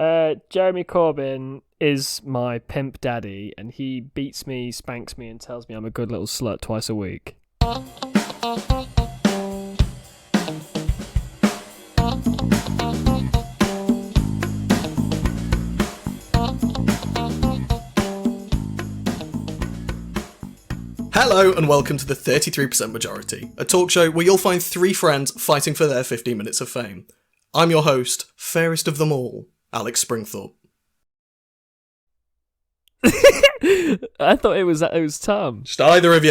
Jeremy Corbyn is my pimp daddy, and he beats me, spanks me, and tells me I'm a good little slut twice a week. Hello and welcome to the 33% Majority, a talk show where you'll find three friends fighting for their 15 minutes of fame. I'm your host, fairest of them all, Alex Springthorpe. I thought it was Tom. Just either of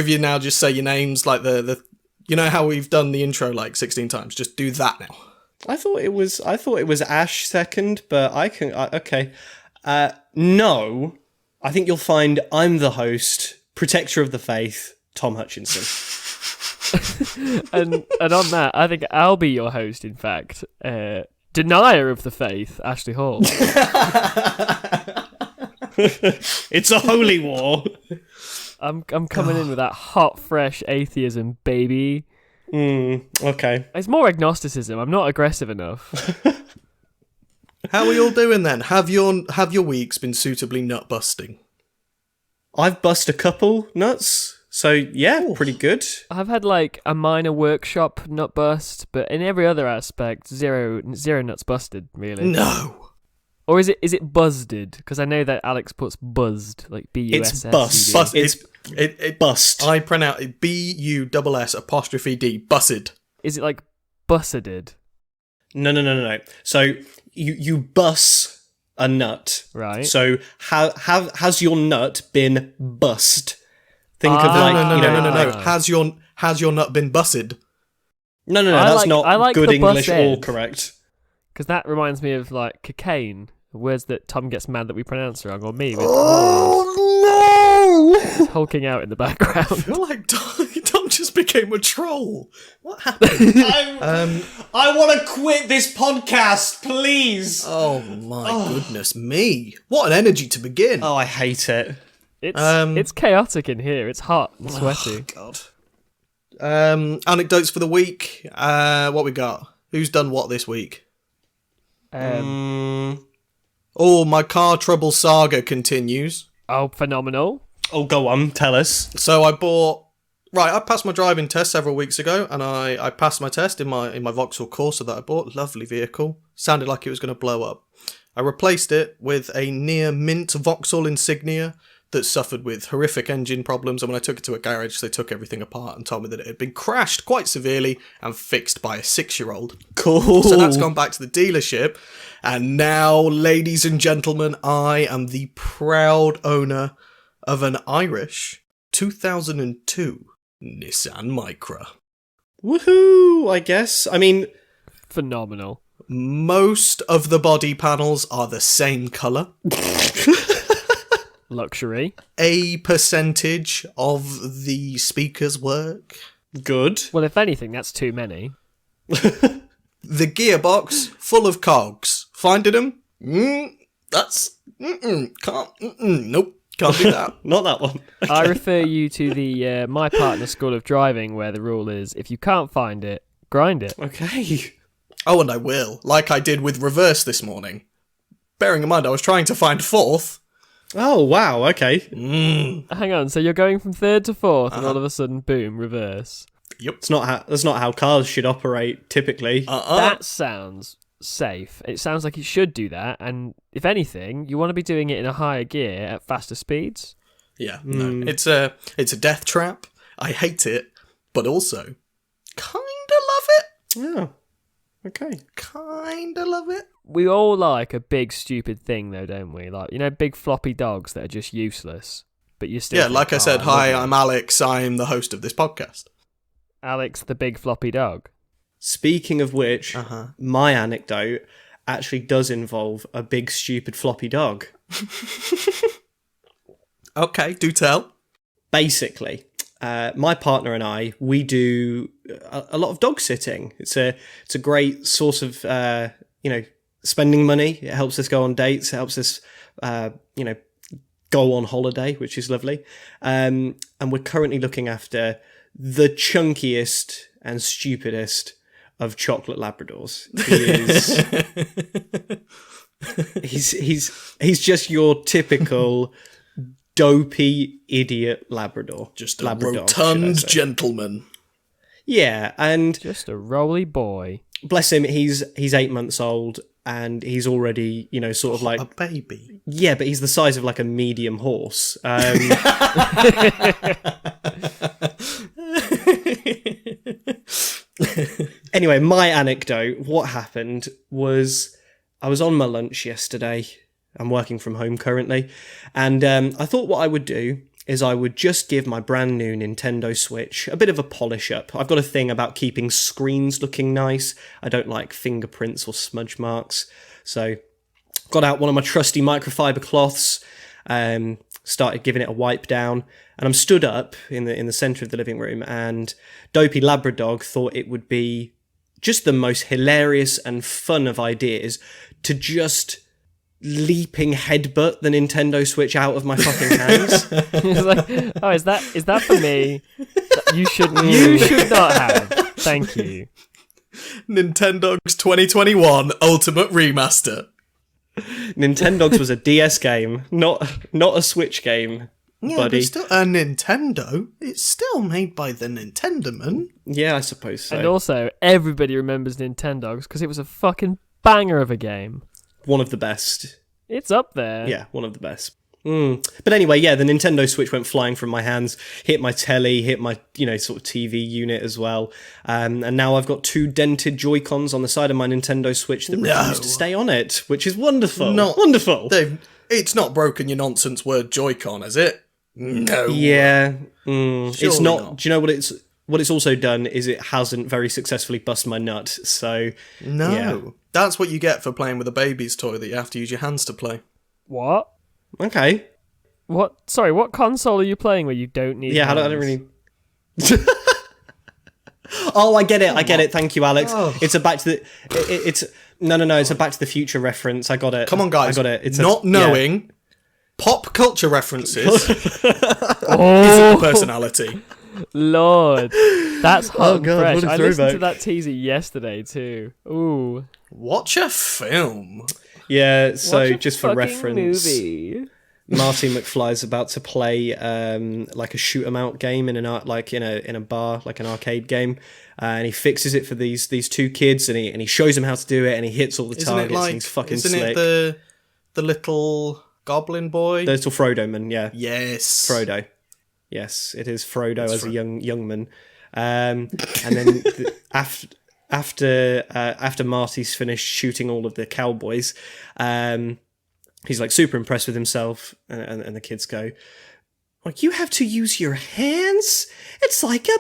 you now, just say your names like the you know how we've done the intro like 16 times, just do that now. I thought it was Ash second, but okay. No, I think you'll find I'm the host, protector of the faith, Tom Hutchinson. and on that, I think I'll be your host, in fact. Denier of the faith, Ashley Hall. It's a holy war. I'm coming in with that hot, fresh atheism, baby. Okay. It's more agnosticism. I'm not aggressive enough. How are you all doing then? Have your weeks been suitably nut busting? I've bust a couple nuts, so yeah, pretty good. I've had like a minor workshop nut bust, but in every other aspect, zero nuts busted, really. No. Or is it buzzed? Because I know that Alex puts buzzed, like B-U-S-S. It's bust. It's bust. I pronounce it B-U-S-S'-D, bussed. Is it like busted? No. So you bus a nut, right? So has your nut been bust? Think of No. Has your nut been bussed? No. That's I like good the English bus or end. correct. Because that reminds me of like cocaine, words that Tom gets mad that we pronounce wrong, or me. Oh no! Hulking out in the background. I feel like Tom just became a troll. What happened? I want to quit this podcast, please. Oh my goodness me! What an energy to begin. Oh, I hate it. It's chaotic in here. It's hot and sweaty. Oh, God. Anecdotes for the week. What we got? Who's done what this week? My car trouble saga continues. Oh, phenomenal. Oh, go on, tell us. So I passed my driving test several weeks ago, and I passed my test in my Vauxhall Corsa that I bought. Lovely vehicle. Sounded like it was going to blow up. I replaced it with a near mint Vauxhall Insignia that suffered with horrific engine problems, and when I took it to a garage, they took everything apart and told me that it had been crashed quite severely and fixed by a 6-year-old. Cool. So that's gone back to the dealership, and now, ladies and gentlemen, I am the proud owner of an Irish 2002 Nissan Micra. Woohoo, I guess. I mean, phenomenal. Most of the body panels are the same colour. Luxury. A percentage of the speakers work. Good. Well, if anything, that's too many. The gearbox, full of cogs. Finding them? Nope, can't do that. Not that one. Okay. I refer you to the My Partner School of Driving, where the rule is, if you can't find it, grind it. Okay. Oh, and I will, like I did with reverse this morning. Bearing in mind, I was trying to find fourth. Oh, wow, okay. Hang on, so you're going from third to fourth, and all of a sudden, boom, reverse. Yep. That's not how cars should operate, typically. That sounds safe. It sounds like it should do that, and if anything, you want to be doing it in a higher gear at faster speeds. Yeah, no. It's a death trap. I hate it, but also kinda love it. Yeah. Okay. Kinda love it. We all like a big stupid thing though, don't we? Like, big floppy dogs that are just useless, but you still... Yeah, like I said, hi, I'm Alex, I'm the host of this podcast. Alex, the big floppy dog. Speaking of which, my anecdote actually does involve a big stupid floppy dog. Okay, do tell. Basically, my partner and I, we do a lot of dog sitting. It's a great source of spending money. It helps us go on dates. It helps us go on holiday, which is lovely. And we're currently looking after the chunkiest and stupidest of chocolate Labradors. He is He's just your typical dopey idiot Labrador. Just a Labrador, rotund should I say. gentleman. Yeah, and Just a roly boy. bless him, he's 8 months old, and he's already, sort of like A baby. yeah, but he's the size of like a medium horse. Anyway, my anecdote. What happened was I was on my lunch yesterday. I'm working from home currently, and I thought what I would do is I would just give my brand new Nintendo Switch a bit of a polish up. I've got a thing about keeping screens looking nice. I don't like fingerprints or smudge marks. So got out one of my trusty microfiber cloths, started giving it a wipe down, and I'm stood up in the centre of the living room, and Dopey Labradog thought it would be just the most hilarious and fun of ideas to just leaping headbutt the Nintendo Switch out of my fucking hands. It's like, oh, is that for me? You should not have. Thank you. Nintendo's 2021 Ultimate Remaster. Nintendogs was a DS game, not a Switch game, Yeah, buddy. but it's still a Nintendo. It's still made by the Nintendoman. Yeah, I suppose so. And also, everybody remembers Nintendogs because it was a fucking banger of a game. One of the best. It's up there. Yeah, one of the best. But anyway, yeah, the Nintendo Switch went flying from my hands, hit my telly, hit my, sort of TV unit as well. And now I've got 2 dented Joy-Cons on the side of my Nintendo Switch that refuse to stay on it, which is wonderful. Wonderful. It's not broken your nonsense word Joy-Con, is it? No. Yeah. It's Surely not. not. Do you know what it's also done is it hasn't very successfully bust my nut. So No. yeah. That's what you get for playing with a baby's toy that you have to use your hands to play. What? Okay. What? Sorry, what console are you playing where you don't need? Yeah, I hands? don't really. Oh, I get it. Thank you, Alex. Oh. It's a Back to the. It's no. It's a Back to the Future reference. I got it. Come on, guys. I got it. It's not yeah. knowing pop culture references Oh, isn't a personality. Lord, that's hot and God, fresh. what a I listened to throwback. that teaser yesterday too. Ooh, Watch a film. Yeah. So Watch a just for fucking reference, movie. Marty McFly's about to play like a shoot 'em out game in in a bar, like an arcade game, and he fixes it for these 2 kids, and he shows them how to do it, and he hits all the Isn't targets, it and like? he's fucking Isn't slick. it the little goblin boy? The little Frodo man, yeah. Yes. Frodo. Yes, it is Frodo as a young man. And then after Marty's finished shooting all of the cowboys, he's like super impressed with himself, and the kids go, like, you have to use your hands? It's like a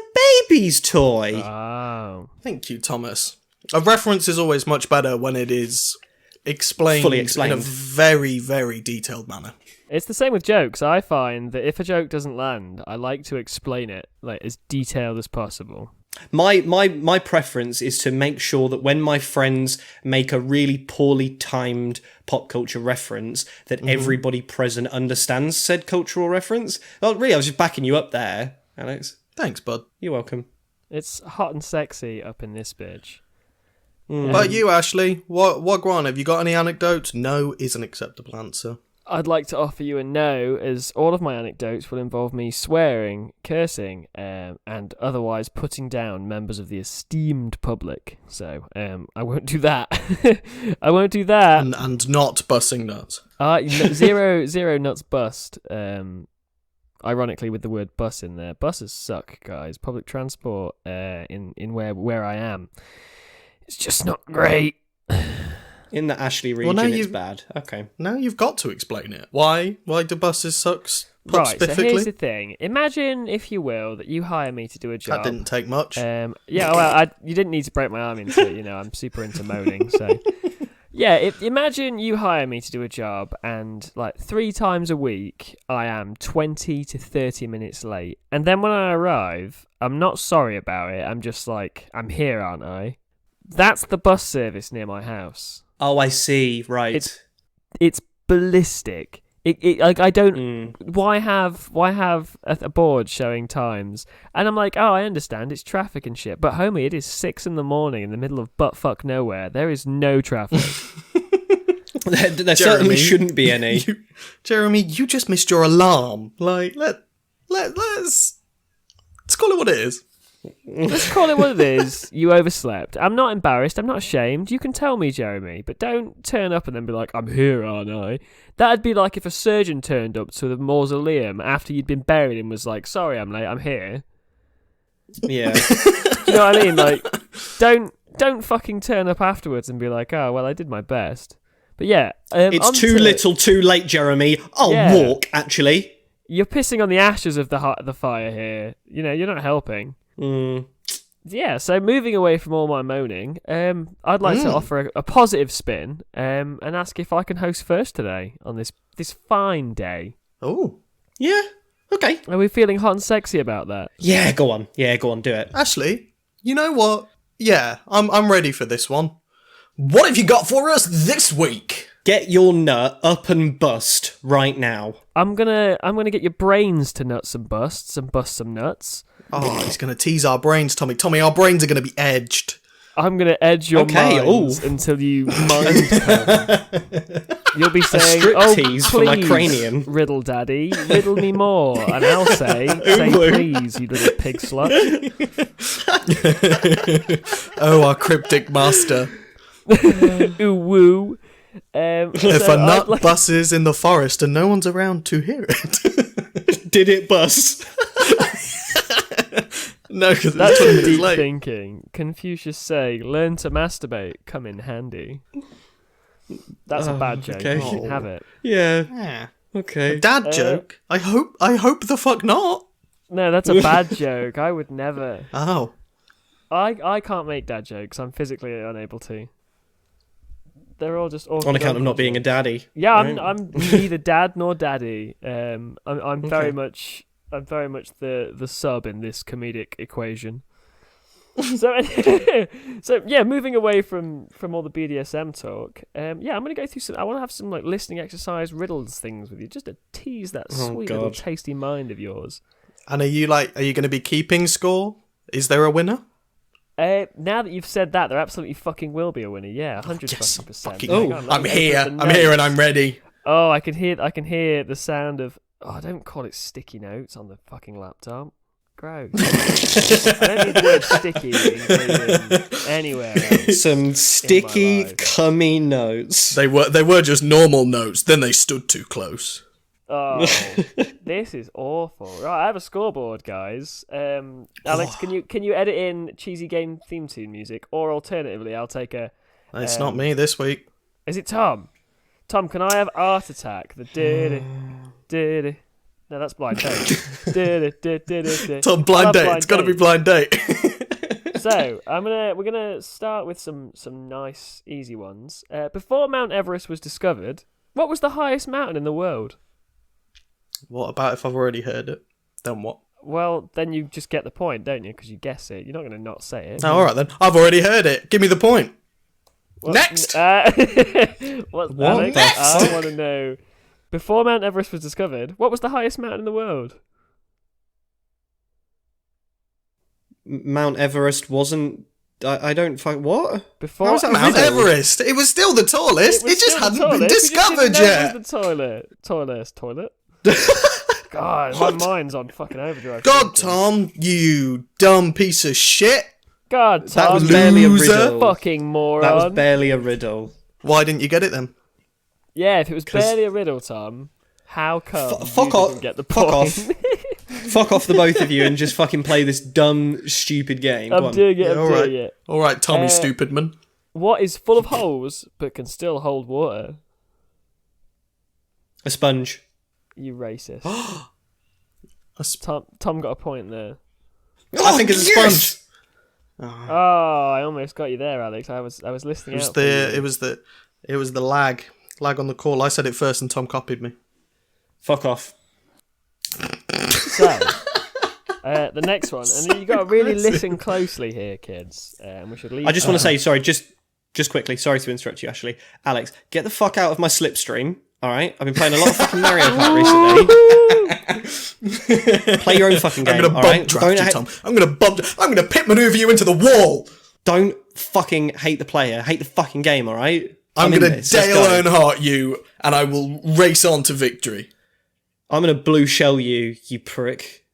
baby's toy. Oh, Thank you, Thomas. A reference is always much better when it is explained, Fully in a explained. very, very detailed manner. it's the same with jokes. I find that if a joke doesn't land, I like to explain it like as detailed as possible. My preference is to make sure that when my friends make a really poorly timed pop culture reference, that everybody present understands said cultural reference. Well, really, I was just backing you up there, Alex. Thanks, bud. You're welcome. It's hot and sexy up in this bitch. But you, Ashley, what Guan, have you got any anecdotes? No is an acceptable answer. I'd like to offer you a no, as all of my anecdotes will involve me swearing, cursing, and otherwise putting down members of the esteemed public. So I won't do that. I won't do that. And not bussing nuts. Zero nuts bust. Ironically, with the word bus in there. Buses suck, guys. Public transport in where I am, it's just not great. In the Ashley region, now it's you've- bad. Okay. Now you've got to explain it. Why? Why do buses suck Right, so specifically? here's the thing. Imagine, if you will, that you hire me to do a job. That didn't take much. Yeah, well, you didn't need to break my arm into it. I'm super into moaning. So, yeah, imagine you hire me to do a job, and like 3 times a week, I am 20 to 30 minutes late. And then when I arrive, I'm not sorry about it. I'm just like, I'm here, aren't I? That's the bus service near my house. Oh, I see. Right. It's ballistic. Like, I don't. Why have a board showing times? And I'm like, oh, I understand. It's traffic and shit. But homie, it is 6 a.m. in the middle of buttfuck nowhere. There is no traffic. There certainly shouldn't be any. Jeremy, you just missed your alarm. Like, let's call it what it is. Let's call it what it is. You overslept. I'm not embarrassed. I'm not ashamed. You can tell me, Jeremy, but don't turn up and then be like, I'm here, aren't I? That'd be like if a surgeon turned up to the mausoleum after you'd been buried and was like, sorry, I'm late, I'm here. Yeah. Do you know what I mean? Like, don't fucking turn up afterwards and be like, oh, well, I did my best. But yeah. It's too little too late, Jeremy. I'll walk, actually. You're pissing on the ashes of the fire here. You know, you're not helping. Yeah, so moving away from all my moaning, I'd like to offer a positive spin and ask if I can host first today on this fine day. Oh. Yeah, okay. Are we feeling hot and sexy about that? Yeah, go on, do it. Actually, you know what? Yeah, I'm ready for this one. What have you got for us this week? Get your nut up and bust right now. I'm gonna get your brains to nuts and bust some nuts. Oh, he's going to tease our brains, Tommy. Tommy, our brains are going to be edged. I'm going to edge your minds until you mind come. You'll be saying, oh, tease please, for my cranium. Riddle daddy, riddle me more. And I'll say please, you little pig slut. Oh, our cryptic master. Ooh, woo. If a nut busses in the forest and no one's around to hear it. Did it bust? No, because that's it's some deep late. thinking. Confucius say, learn to masturbate, come in handy. That's a bad joke. Okay. You shouldn't have it. Yeah. Okay. A dad joke? I hope the fuck not. No, that's a bad joke. I would never. Oh. I can't make dad jokes. I'm physically unable to. They're all just awful. On account of not being a daddy. Yeah, right? I'm neither dad nor daddy. I'm very much the sub in this comedic equation. So yeah, moving away from all the BDSM talk. I'm gonna go through some. I want to have some like listening exercise riddles things with you, just to tease that sweet little tasty mind of yours. And are you going to be keeping score? Is there a winner? Now that you've said that, there absolutely fucking will be a winner. Yeah, 100%. I'm here and I'm ready. Oh, I can hear the sound of. Oh, don't call it sticky notes on the fucking laptop. Gross. I don't need the word sticky anywhere else. Some sticky, cummy notes. They were just normal notes. Then they stood too close. Oh, this is awful. Right, I have a scoreboard, guys. Alex, can you edit in cheesy game theme tune music, or alternatively, I'll take a. It's not me this week. Is it Tom? Tom, can I have Art Attack? The did. No, that's Blind Date. Tom, blind date. It's got to be Blind Date. So we're gonna start with some nice easy ones. Before Mount Everest was discovered, what was the highest mountain in the world? What about if I've already heard it? Then what? Well, then you just get the point, don't you? Because you guess it. You're not going to not say it. Oh, all right then. I've already heard it. Give me the point. Next. What's what? Next? I want to know. Before Mount Everest was discovered, what was the highest mountain in the world? Mount Everest wasn't. I don't find what? Before how was that Mount Everest. It was still the tallest. It just hadn't been discovered yet. It was the toilet. God, my mind's on fucking overdrive. God, Tom, you dumb piece of shit. God, Tom, that was barely a riddle. Fucking moron. That was barely a riddle. Why didn't you get it then? Yeah, if it was barely a riddle, Tom, how come fuck you off, didn't get the point? Fuck off the both of you and just fucking play this dumb, stupid game. I'm doing it. All right, Tommy Stupidman. What is full of holes but can still hold water? A sponge. You racist. Tom got a point there. I think it's a sponge. Oh, I almost got you there, Alex. I was listening. It was the lag on the call. I said it first and Tom copied me. Fuck off. So, the next one, and you got to really listen closely here, kids. We should leave. I just want to say, sorry, just quickly, sorry to interrupt you, Ashley. Alex, get the fuck out of my slipstream. All right, I've been playing a lot of fucking Mario Kart recently. Play your own fucking game. I'm gonna bump draft you, Tom. I'm gonna pit maneuver you into the wall. Don't fucking hate the player. Hate the fucking game. All right. I'm going to in this. Let's Dale go. Earnhardt you, and I will race on to victory. I'm going to blue shell you, you prick.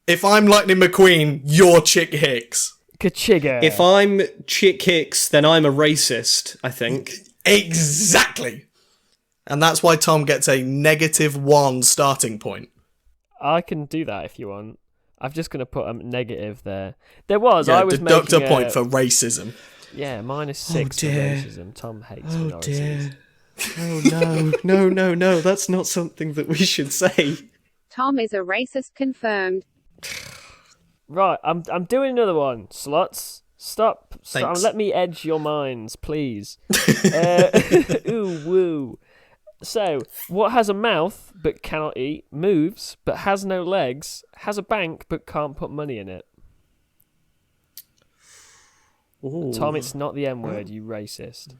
If I'm Lightning McQueen, you're Chick Hicks. Kachiga. If I'm Chick Hicks, then I'm a racist, I think. Exactly. And that's why Tom gets a -1 starting point. I can do that if you want. I'm just going to put a negative there. There was, Yeah, I was deduct making a point for racism. Yeah, -6 for dear. racism. Tom hates Oh minorities. dear. Oh no, that's not something that we should say. Tom is a racist confirmed. Right, I'm doing another one. Sluts, stop. Thanks. Let me edge your minds, please. Ooh, woo. So, what has a mouth but cannot eat, moves but has no legs, has a bank but can't put money in it? Ooh. Tom, it's not the M word, you racist.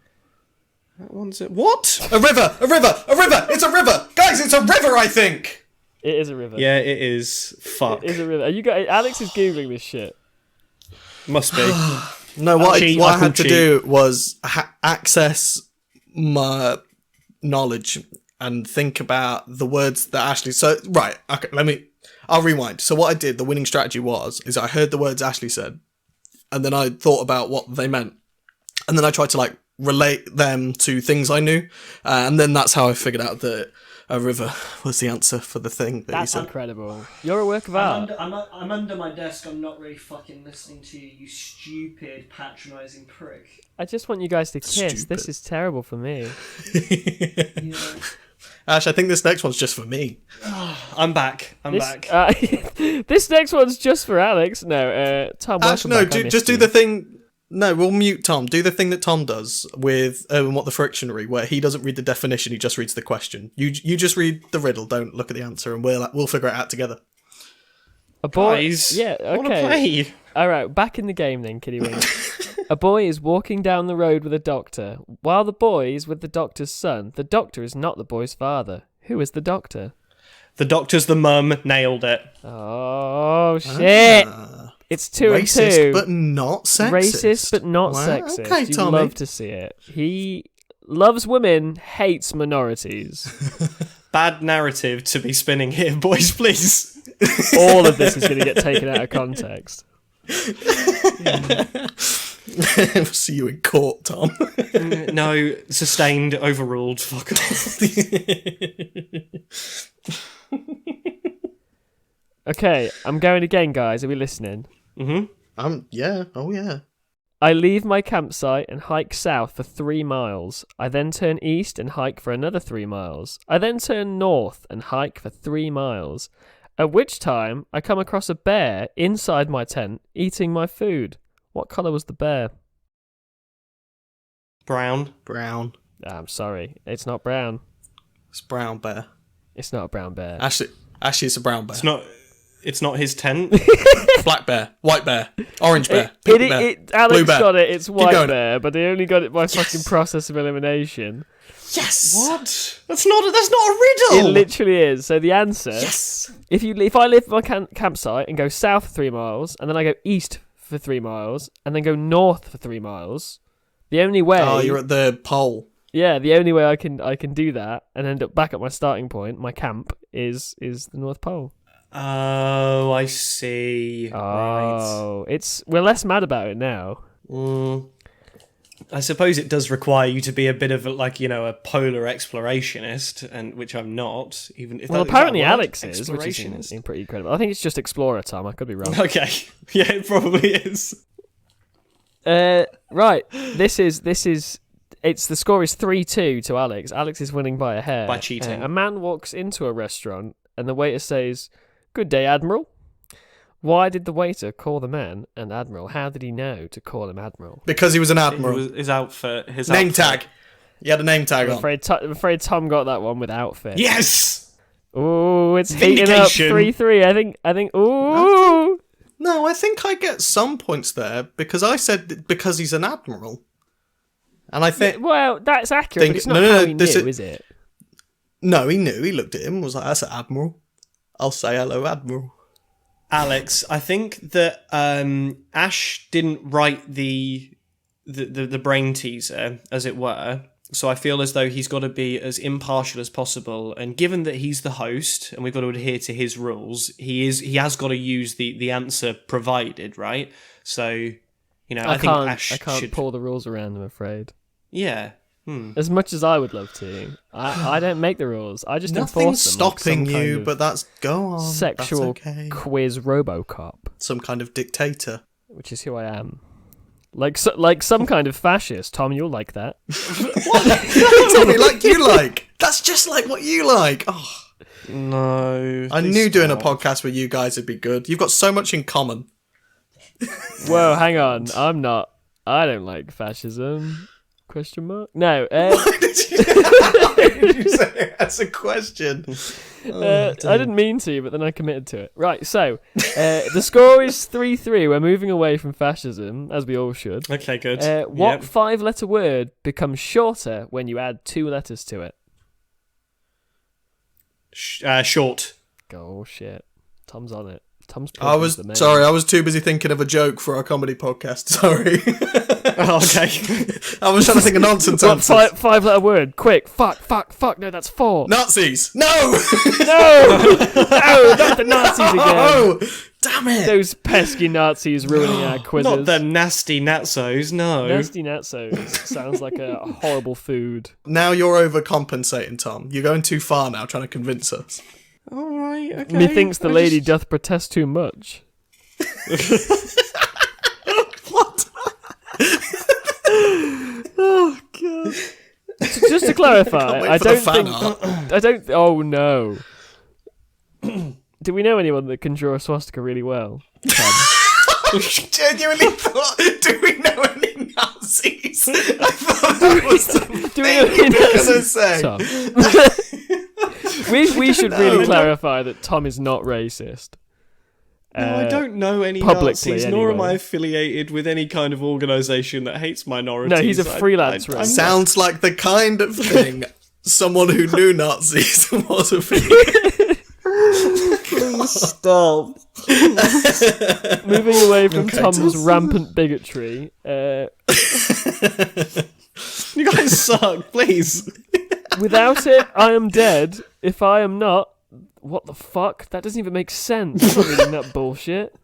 That one's it. What? A river! A river! A river! It's a river! Guys, it's a river, I think! It is a river. Yeah, it is. Fuck. It is a river. Alex is googling this shit. Must be. No, what I Michael had to do was access my knowledge and think about the words that Ashley... So, right, okay, I'll rewind. So what I did, the winning strategy is I heard the words Ashley said, and then I thought about what they meant. And then I tried to, relate them to things I knew. And then that's how I figured out that a river was the answer for the thing that That's he said. incredible. You're a work of art. I'm under my desk. I'm not really fucking listening to you, you stupid, patronising prick. I just want you guys to kiss. Stupid. This is terrible for me. Yeah. Ash, I think this next one's just for me. I'm back. This next one's just for Alex. No, Tom. Ash, welcome no, back. I missed just do you. the thing. No, we'll mute Tom. Do the thing that Tom does with What the Frictionary, where he doesn't read the definition, he just reads the question. You just read the riddle, don't look at the answer, and we'll figure it out together. A boy. Guys, Yeah. I wanna Okay. play. All right. Back in the game then, Kitty Wing. A boy is walking down the road with a doctor. While the boy is with the doctor's son, the doctor is not the boy's father. Who is the doctor? The doctor's the mum. Nailed it. Oh shit! It's 2 and 2. Racist, but not sexist. Racist, but not Wow, sexist. okay, You'd Tommy. love to see it. He loves women, hates minorities. Bad narrative to be spinning here, boys, please. All of this is going to get taken out of context. We'll see you in court, Tom. No, sustained, overruled. Fuck off. Okay, I'm going again, guys. Are we listening? Yeah. Oh, yeah. I leave my campsite and hike south for 3 miles. I then turn east and hike for another 3 miles. I then turn north and hike for 3 miles. At which time, I come across a bear inside my tent eating my food. What colour was the bear? Brown. Brown. I'm sorry, it's not brown. It's brown bear. It's not a brown bear. Actually, it's a brown bear. It's not his tent. Black bear, white bear, orange bear, pink bear, Alex blue bear. got it. It's white going. bear, but they only got it by fucking process of elimination. Yes. What? That's not a riddle. It literally is. So the answer, Yes. if I leave my campsite and go south for 3 miles, and then I go east for 3 miles, and then go north for 3 miles, the only way. Oh, you're at the pole. Yeah, the only way I can do that and end up back at my starting point, my camp, is the North Pole. Oh, I see. Right. Oh, we're less mad about it now. I suppose it does require you to be a bit of a polar explorationist, and which I'm not. Even if Well, is that apparently a word? Alex is, which is Explorationist. pretty incredible. I think it's just explorer, Tom. I could be wrong. Okay, yeah, it probably is. Right. This is. The score is 3-2 to Alex. Alex is winning by a hair. By cheating. A man walks into a restaurant and the waiter says, "Good day, Admiral." Why did the waiter call the man an admiral? How did he know to call him admiral? Because he was an admiral. His outfit. His Name outfit. tag. He had a name tag I'm on. afraid Tom got that one with outfit. Yes. Ooh, it's heating up. Vindication. 3-3. I think. Ooh. No, I think I get some points there because I said because he's an admiral, and I think Well, that's accurate, but it's not no, how he knew, this is it? no, he knew. He looked at him, and was like, "That's an admiral. I'll say hello, admiral." Alex, I think that Ash didn't write the brain teaser, as it were. So I feel as though he's got to be as impartial as possible. And given that he's the host and we've got to adhere to his rules, he has got to use the answer provided, right? So, I think Ash I can't should... pull the rules around, I'm afraid. Yeah. As much as I would love to, I don't make the rules. I just Nothing's enforce them. stopping like you, but that's go on. Sexual that's okay. quiz RoboCop, Some kind of dictator. which is who I am. Like some kind of fascist. Tom, you'll like that. Tell me like you like. That's just like what you like. Oh, No. I knew doing a podcast with you guys would be good. You've got so much in common. Whoa, hang on. I'm not. I don't like fascism. Question mark? No. Why did you say it as a question? I didn't mean to, but then I committed to it. Right, so the score is 3-3. We're moving away from fascism, as we all should. Okay, good. What Yep. 5-letter word becomes shorter when you add 2 letters to it? Short. Oh, shit. Tom's on it. Tom's I was the man. sorry. I was too busy thinking of a joke for our comedy podcast. Sorry. Oh, okay. I was trying to think of nonsense What answers. 5-letter word? Quick. Fuck. No, that's 4. Nazis. No. No, not the Nazis again. Oh, damn it. Those pesky Nazis ruining our quizzes. Not the nasty Natsos, no. Nasty Natsos sounds like a horrible food. Now you're overcompensating, Tom. You're going too far now, trying to convince us. All right, okay. Methinks the lady doth protest too much. What? Oh god! Just to clarify, wait I for the don't fan think art. I don't. Oh no! Do we know anyone that can draw a swastika really well? Genuinely thought, do we know any Nazis? I thought that was the Do we thing know you any were going to say. Tom. we should really clarify that Tom is not racist. No, I don't know any publicly, Nazis, nor am anyway. I affiliated with any kind of organisation that hates minorities. No, he's a freelance I'm writer. Sounds like the kind of thing someone who knew Nazis was affiliated. Please stop. Moving away from Okay. Tom's rampant bigotry. You guys suck, please. Without it, I am dead. If I am not, what the fuck? That doesn't even make sense. I'm not reading that bullshit.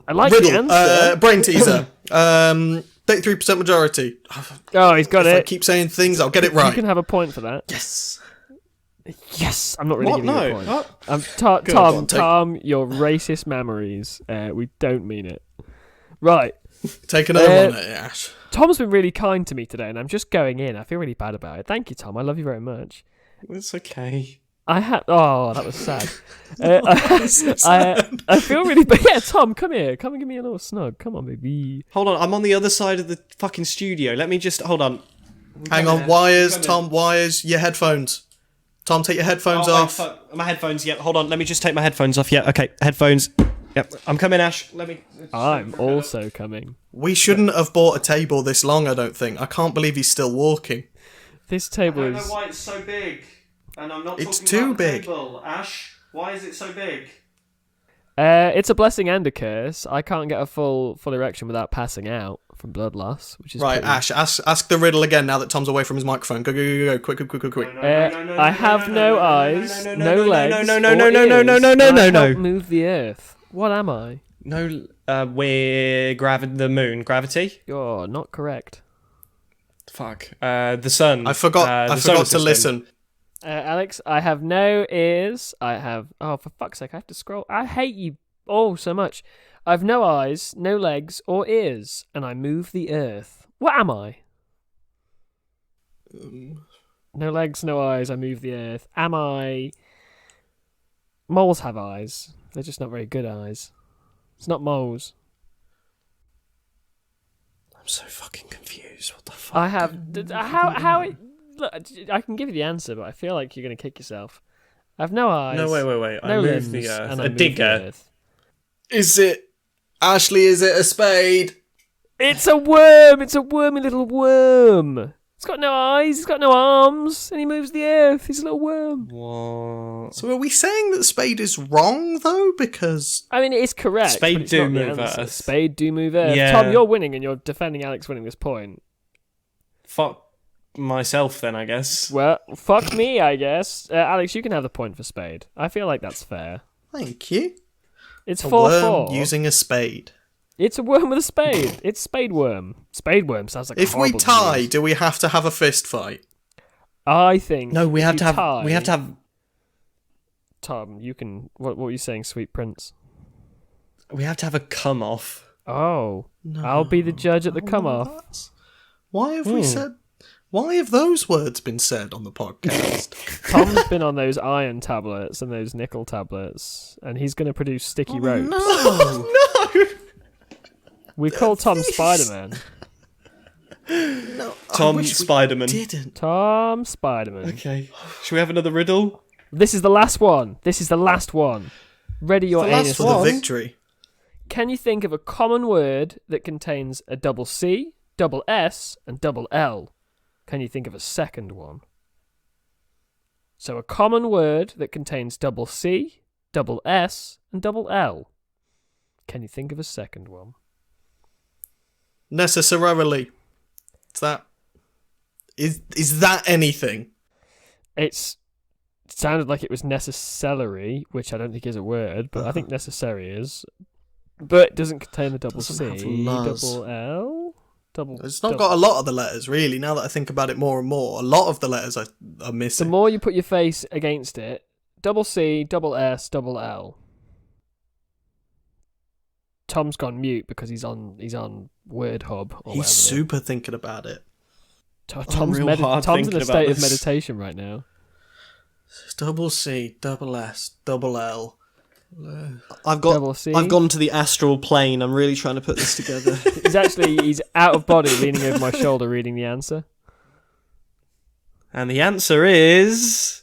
I like the Riddle. answer. Brain teaser. 33% majority. Oh, he's got If I it. keep saying things, I'll get it You right. can have a point for that. Yes. Yes, I'm not really What? giving you a No. point. Oh. Tom, Go on, take- Tom, your racist memories. We don't mean it. Right. Take another one, Ash. Tom's been really kind to me today, and I'm just going in. I feel really bad about it. Thank you, Tom. I love you very much. It's okay. I had. Oh, that was sad. I feel really bad. Yeah, Tom, come here. Come and give me a little snug. Come on, baby. Hold on, I'm on the other side of the fucking studio. Let me just... Hold on. Hang on, wires, Tom, wires, your headphones. Tom, take your headphones off. My headphones, yep. Hold on, let me just take my headphones off. Yeah, okay, headphones. Yep, I'm coming, Ash. Let me... I'm also coming. We shouldn't have bought a table this long, I don't think. I can't believe he's still walking. This table I don't know is. why it's so big. And I'm not It's talking too about the big. table. Ash, why is it so big? It's a blessing and a curse. I can't get a full erection without passing out from blood loss, which is Right, pretty- Ash, ask the riddle again now that Tom's away from his microphone. Go, quick. I have no eyes, no legs. No, or ears, and I help move the earth. What am I? No, we're the moon. Gravity? You're not correct. Fuck. The sun. I forgot the solar to system. listen. Alex, I have no ears. I have. Oh, for fuck's sake, I have to scroll. I hate you all so much. I have no eyes, no legs, or ears, and I move the earth. What am I? No legs, no eyes, I move the earth. Am I. Moles have eyes. They're just not very good eyes. It's not moles. I'm so fucking confused. What the fuck? I have. How it. Look, I can give you the answer, but I feel like you're going to kick yourself. I have no eyes. No, wait. No I move limbs, the earth. and I A move the digger. earth. Is it Ashley, is it a spade? It's a worm. It's a wormy little worm. It's got no eyes. It's got no arms, and he moves the earth. He's a little worm. What? So are we saying that spade is wrong though? Because I mean, it is correct. Spade but it's do not the move answer. earth. Spade do move earth. Yeah. Tom, you're winning, and you're defending Alex winning this point. Fuck. myself then, I guess. Well, fuck me, I guess. Alex, you can have the point for spade. I feel like that's fair. Thank you. It's A 4-4. worm using a spade. It's a worm with a spade. It's spade worm. Spade worm sounds like a If we horrible tie, disease. do we have to have a fist fight? I think No, we if have you to have. tie- We have to have. Tom, you can. What were you saying, Sweet Prince? We have to have a come off. Oh, I'll be the judge at the come off. Why have we said? Why have those words been said on the podcast? Tom's been on those iron tablets and those nickel tablets, and he's going to produce sticky ropes. No. No. We call Tom Spider-Man. No, I Tom wish we Spider-Man. didn't. Tom Spider-Man. Okay. Should we have another riddle? This is the last one. Ready your The last anus. for the victory. Can you think of a common word that contains a double C, double S, and double L? Can you think of a second one? So a common word that contains double C, double S, and double L. Can you think of a second one? Necessarily. Is that anything? It sounded like it was necessary, which I don't think is a word, but I think necessary is. But it doesn't contain the double Doesn't C, have L's. double L, double. It's not got a lot of the letters, really, now that I think about it more and more. A lot of the letters are The missing. more you put your face against it, double C, double S, double L. Tom's gone mute because he's on Word Hub. Or He's whatever super thinking about it. Tom's real hard Tom's in thinking a about state of this. meditation right now. Double C, double S, double L. Double C. I've gone to the astral plane. I'm really trying to put this together. He's out of body, leaning over my shoulder, reading the answer. And the answer is,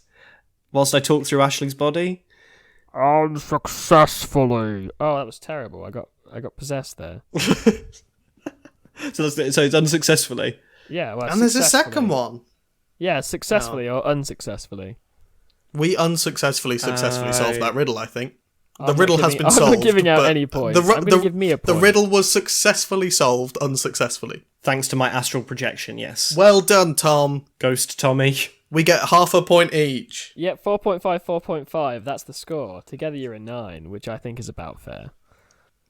whilst I talk through Ashley's body, Unsuccessfully. Oh, that was terrible. I got possessed there. so it's unsuccessfully. Yeah, well, And there's a successfully. second one. Yeah, successfully or unsuccessfully. We unsuccessfully solved that riddle, I think. The I'm riddle not has giving- been solved. I'm not giving out but any points. I'm going to give me a point. The riddle was successfully solved unsuccessfully. Thanks to my astral projection, yes. Well done, Tom. Ghost Tommy. We get half a point each. Yep, 4.5, 4.5. That's the score. Together you're a 9, which I think is about fair.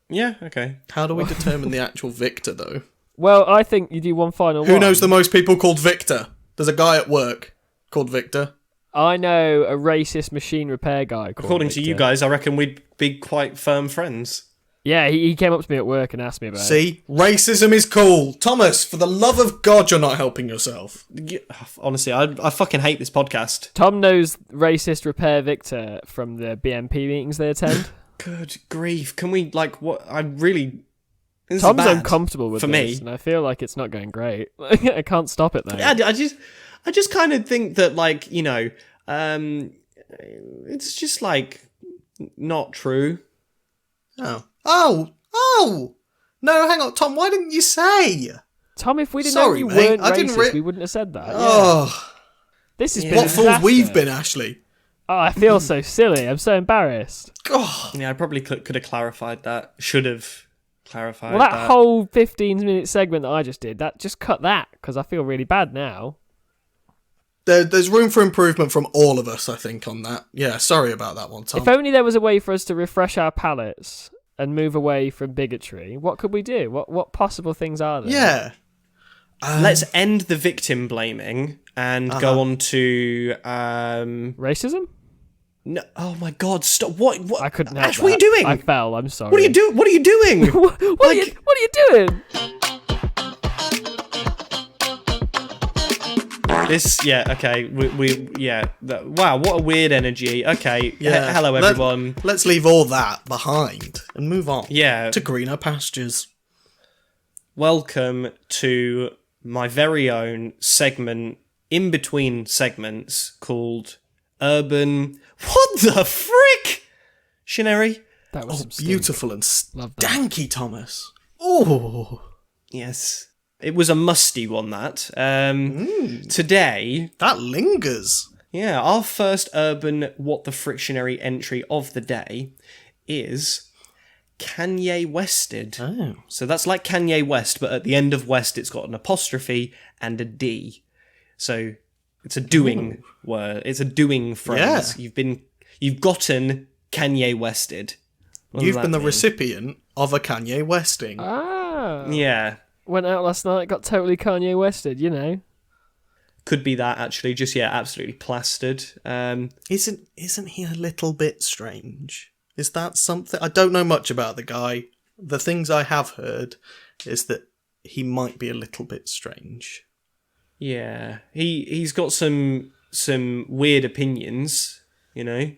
Yeah, okay. How do we determine the actual victor, though? Well, I think you do one final one. Who knows the most people called Victor? There's a guy at work called Victor. I know a racist machine repair guy called According to you Victor. guys, I reckon we'd be quite firm friends. Yeah, he came up to me at work and asked me about it. See? Racism is cool. Thomas, for the love of God, you're not helping yourself. Honestly, I fucking hate this podcast. Tom knows racist repair Victor from the BMP meetings they attend. Good grief. Can we, what, I really... This is Tom's bad uncomfortable with for this, me. and I feel like it's not going great. I can't stop it, though. Yeah, I just kind of think that, it's just, not true. Oh! No, hang on, Tom, why didn't you say? Tom, if we didn't Sorry, know you mate, weren't I didn't racist, we wouldn't have said that. Oh, This has been what a fools disaster. we've been, Ashley. Oh, I feel so silly. I'm so embarrassed. God. Yeah, I probably could have clarified that. Should have clarified Well, that whole 15-minute segment that I just did, just cut that, because I feel really bad now. There's room for improvement from all of us, I think, on that. Yeah, sorry about that one, Tom. If only there was a way for us to refresh our palates and move away from bigotry, what could we do? What possible things are there? Yeah. Let's end the victim blaming and go on to... Racism? No, oh my God! Stop! What? I couldn't help Ash, what are you that. doing? I fell. I'm sorry. What are you doing? What are you doing? what are you doing? This, yeah, okay. Wow, what a weird energy. Okay, Yeah. hello everyone. Let's leave all that behind and move on. Yeah. To greener pastures. Welcome to my very own segment in between segments called Urban. What the frick? Shineri? That was some stink. Beautiful and Love that. stanky, Thomas. Oh, Yes. It was a musty one, that. Today, that lingers. yeah, our first urban what the frictionary entry of the day is Kanye Wested. Oh. So that's like Kanye West, but at the end of West it's got an apostrophe and a D. So it's a doing word. It's a doing phrase. Yeah. You've gotten Kanye Wested. What You've does been that the mean? recipient of a Kanye Westing. Ah. Yeah. Went out last night, got totally Kanye Wested, you know. Could be that, actually. Just, absolutely plastered. Isn't he a little bit strange? Is that something? I don't know much about the guy. The things I have heard is that he might be a little bit strange. Yeah. He's got some weird opinions, you know.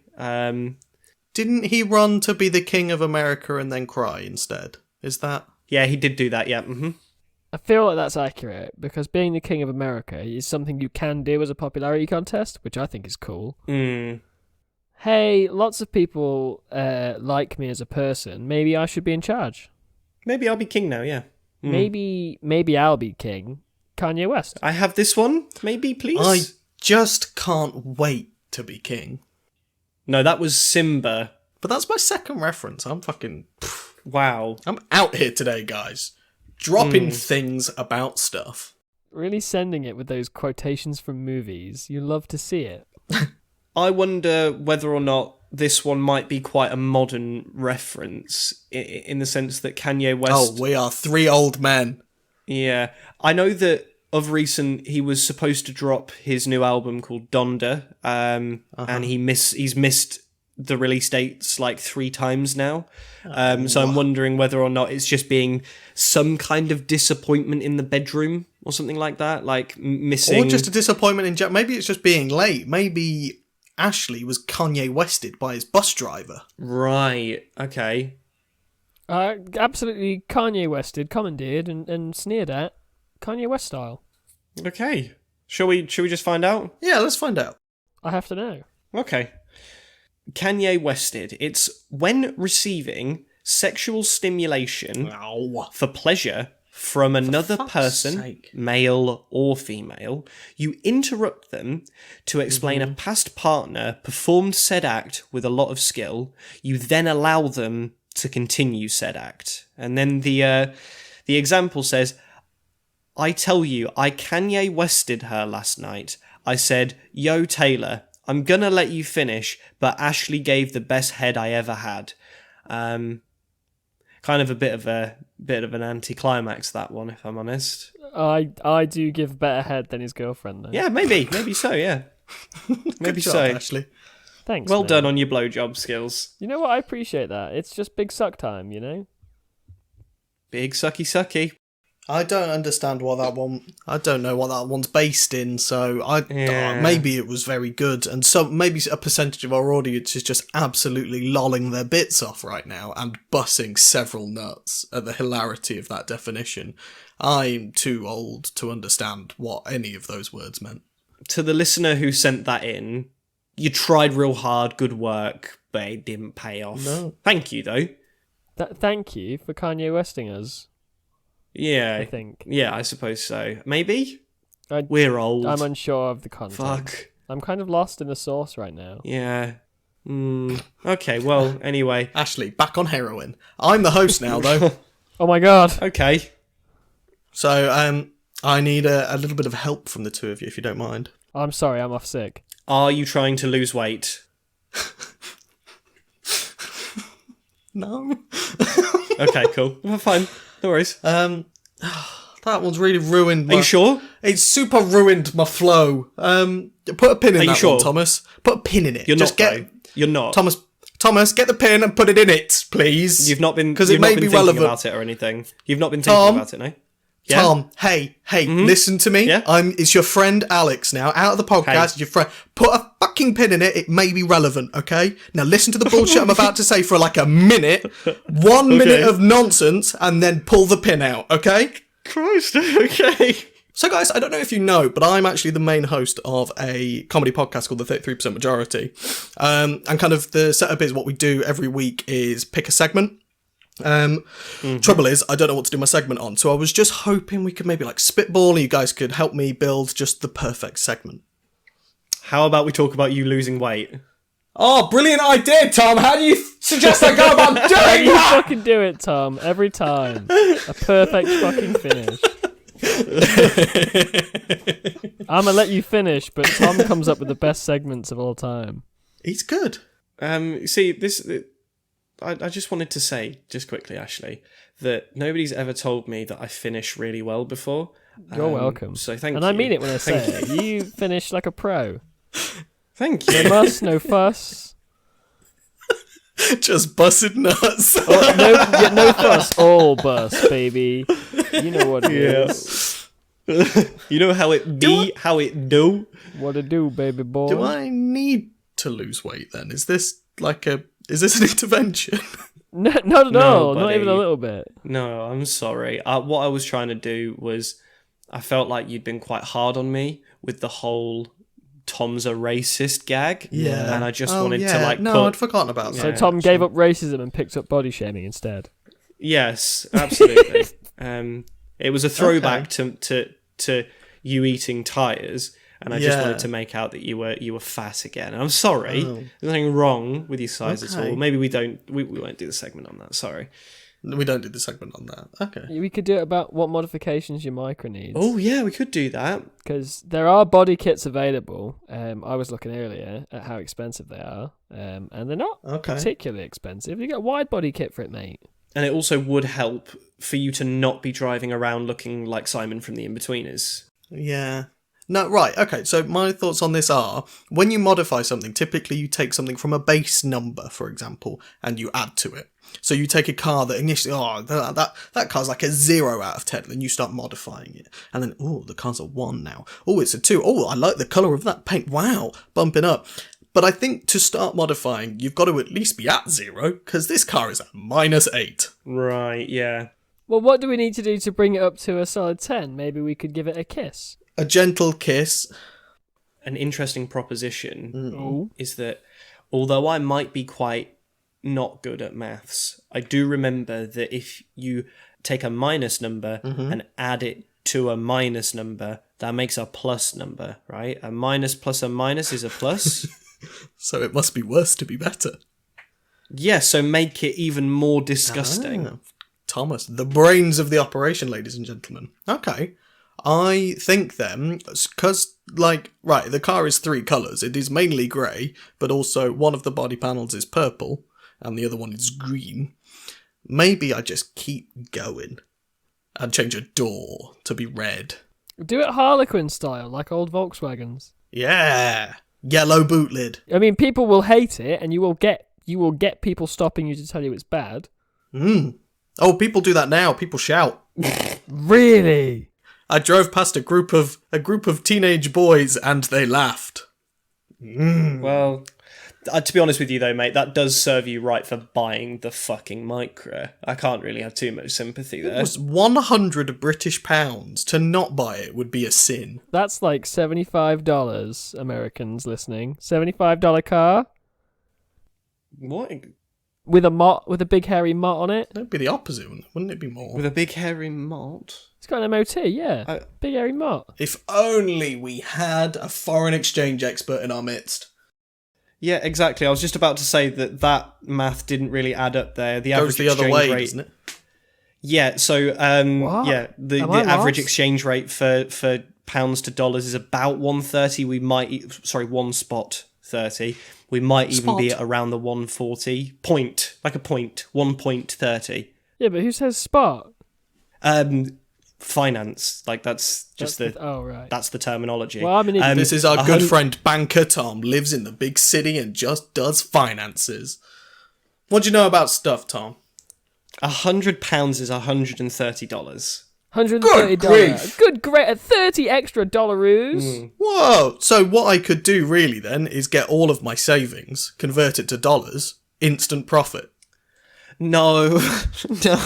Didn't he run to be the king of America and then cry instead? Is that... Yeah, he did do that, yeah. Mm-hmm. I feel like that's accurate, because being the King of America is something you can do as a popularity contest, which I think is cool. Mm. Hey, lots of people like me as a person. Maybe I should be in charge. Maybe I'll be king now, yeah. Maybe I'll be king. Kanye West. I have this one, maybe, please? I just can't wait to be king. No, that was Simba. But that's my second reference. I'm fucking... Wow. I'm out here today, guys. Dropping things about stuff. Really sending it with those quotations from movies. You love to see it. I wonder whether or not this one might be quite a modern reference in the sense that Kanye West... Oh, we are three old men. Yeah. I know that of recent he was supposed to drop his new album called Donda, and he's missed the release dates like 3 times now. So I'm wondering whether or not it's just being some kind of disappointment in the bedroom or something like that, like missing... Or just a disappointment in... Maybe it's just being late. Maybe Ashley was Kanye Wested by his bus driver. Right, okay. Absolutely Kanye Wested, commandeered and sneered at, Kanye West style. Okay. Shall we just find out? Yeah, let's find out. I have to know. Okay. Kanye Wested. It's when receiving sexual stimulation for pleasure from another person, sake. male or female, you interrupt them to explain a past partner performed said act with a lot of skill. You then allow them to continue said act. And then the example says, I tell you, I Kanye Wested her last night. I said, yo, Taylor, I'm gonna let you finish, but Ashley gave the best head I ever had. Kind of a bit of an anticlimax, that one, if I'm honest. I do give better head than his girlfriend, though. Yeah, maybe so. Yeah, maybe Good job, so. Ashley. Thanks. Well mate. done on your blowjob skills. You know what? I appreciate that. It's just big suck time, you know. Big sucky. I don't understand what that one... I don't know what that one's based in, so maybe it was very good, and so maybe a percentage of our audience is just absolutely lolling their bits off right now and bussing several nuts at the hilarity of that definition. I'm too old to understand what any of those words meant. To the listener who sent that in, you tried real hard, good work, but it didn't pay off. No. Thank you, though. Thank you for Kanye Westing us. Yeah. I think. Yeah, I suppose so. Maybe? I- We're old. I'm unsure of the content. Fuck. I'm kind of lost in the source right now. Yeah. Okay, well, anyway. Ashley, back on heroin. I'm the host now, though. Oh my god. Okay. So, I need a little bit of help from the two of you, if you don't mind. I'm sorry, I'm off sick. Are you trying to lose weight? No. Okay, cool. Well, fine. No worries. That one's really ruined my... Are you sure? It's super ruined my flow. Put a pin in Are you that sure? one, Thomas. Put a pin in it. You're Just not, get... though. You're not. Thomas, get the pin and put it in it, please. You've not been... Because You've it not may been be thinking relevant. about it or anything. You've not been thinking about it, no? Yeah? Tom, hey, listen to me. Yeah? It's your friend Alex now, out of the podcast. Hey. It's your friend. Put a fucking pin in it. It may be relevant, okay? Now listen to the bullshit I'm about to say for like a minute. 1 minute of nonsense, and then pull the pin out, okay? Christ, okay. So guys, I don't know if you know, but I'm actually the main host of a comedy podcast called The 33% Majority. And kind of the setup is what we do every week is pick a segment. Trouble is, I don't know what to do my segment on, so I was just hoping we could maybe like spitball and you guys could help me build just the perfect segment. How about we talk about you losing weight? Oh, brilliant idea, Tom! How do you suggest I go about doing You that? fucking do it, Tom, every time. A perfect fucking finish. I'm gonna let you finish, but Tom comes up with the best segments of all time. He's good. See, I just wanted to say, just quickly, Ashley, that nobody's ever told me that I finish really well before. You're welcome. So thank you. And I mean it when I say it. You finish like a pro. Thank you. No muss, no fuss. Just busted nuts. No fuss, all bust, baby. You know what it is. You know how it be, how it do. What it do, baby boy? Do I need to lose weight then? Is this an intervention? No, not at all. Not buddy. even a little bit. No, I'm sorry. What I was trying to do was, I felt like you'd been quite hard on me with the whole Tom's a racist gag. Yeah. And I just wanted to No, I'd forgotten about that. So Tom gave up racism and picked up body shaming instead. Yes, absolutely. It was a throwback to you eating tyres, and I just wanted to make out that you were fat again. And I'm sorry. Oh. There's nothing wrong with your size at all. Maybe we won't do the segment on that. Sorry. We don't do the segment on that. Okay. We could do it about what modifications your micro needs. Oh yeah, we could do that. Because there are body kits available. I was looking earlier at how expensive they are, and they're not particularly expensive. You get a wide body kit for it, mate. And it also would help for you to not be driving around looking like Simon from The Inbetweeners. Yeah. No, right. Okay. So my thoughts on this are, when you modify something, typically you take something from a base number, for example, and you add to it. So you take a car that initially, that car's like a 0 out of 10, then you start modifying it. And then, the car's a 1 now. Oh, it's a 2. Oh, I like the colour of that paint. Wow. Bumping up. But I think to start modifying, you've got to at least be at 0, because this car is at -8. Right, yeah. Well, what do we need to do to bring it up to a solid 10? Maybe we could give it a kiss. A gentle kiss. An interesting proposition Ooh. is that although I might be quite not good at maths, I do remember that if you take a minus number and add it to a minus number, that makes a plus number, right? A minus plus a minus is a plus. So it must be worse to be better. Yeah, so make it even more disgusting. Ah, Thomas, the brains of the operation, ladies and gentlemen. Okay. I think then, because, the car is 3 colours. It is mainly grey, but also one of the body panels is purple, and the other one is green. Maybe I just keep going and change a door to be red. Do it Harlequin style, like old Volkswagens. Yeah! Yellow boot lid. I mean, people will hate it, and you will get people stopping you to tell you it's bad. Oh, people do that now. People shout. Really? I drove past a group of teenage boys and they laughed. Well, to be honest with you though, mate, that does serve you right for buying the fucking Micra. I can't really have too much sympathy there. It was £100 to not buy it would be a sin. That's like $75, Americans listening. $75 car What? with a big hairy mott on it. That'd be the opposite, wouldn't it be more? With a big hairy malt? It's got an MOT, yeah. Big hairy mott. If only we had a foreign exchange expert in our midst. Yeah, exactly. I was just about to say that math didn't really add up there. The Goes average the other exchange way, rate, doesn't it? Yeah, so What? the Am I average lost? exchange rate for pounds to dollars is about 130. One spot 30. We might even be at around the 140 point, like a point, 1.30. Yeah, but who says spot? Finance, that's just right. that's the terminology. Well, I'm an idiot. This is our good friend Banker Tom, lives in the big city and just does finances. What do you know about stuff, Tom? £100 is $130. $130. grief. Good great 30 extra dollaroos. Whoa! So what I could do really then is get all of my savings, convert it to dollars, instant profit. No, no.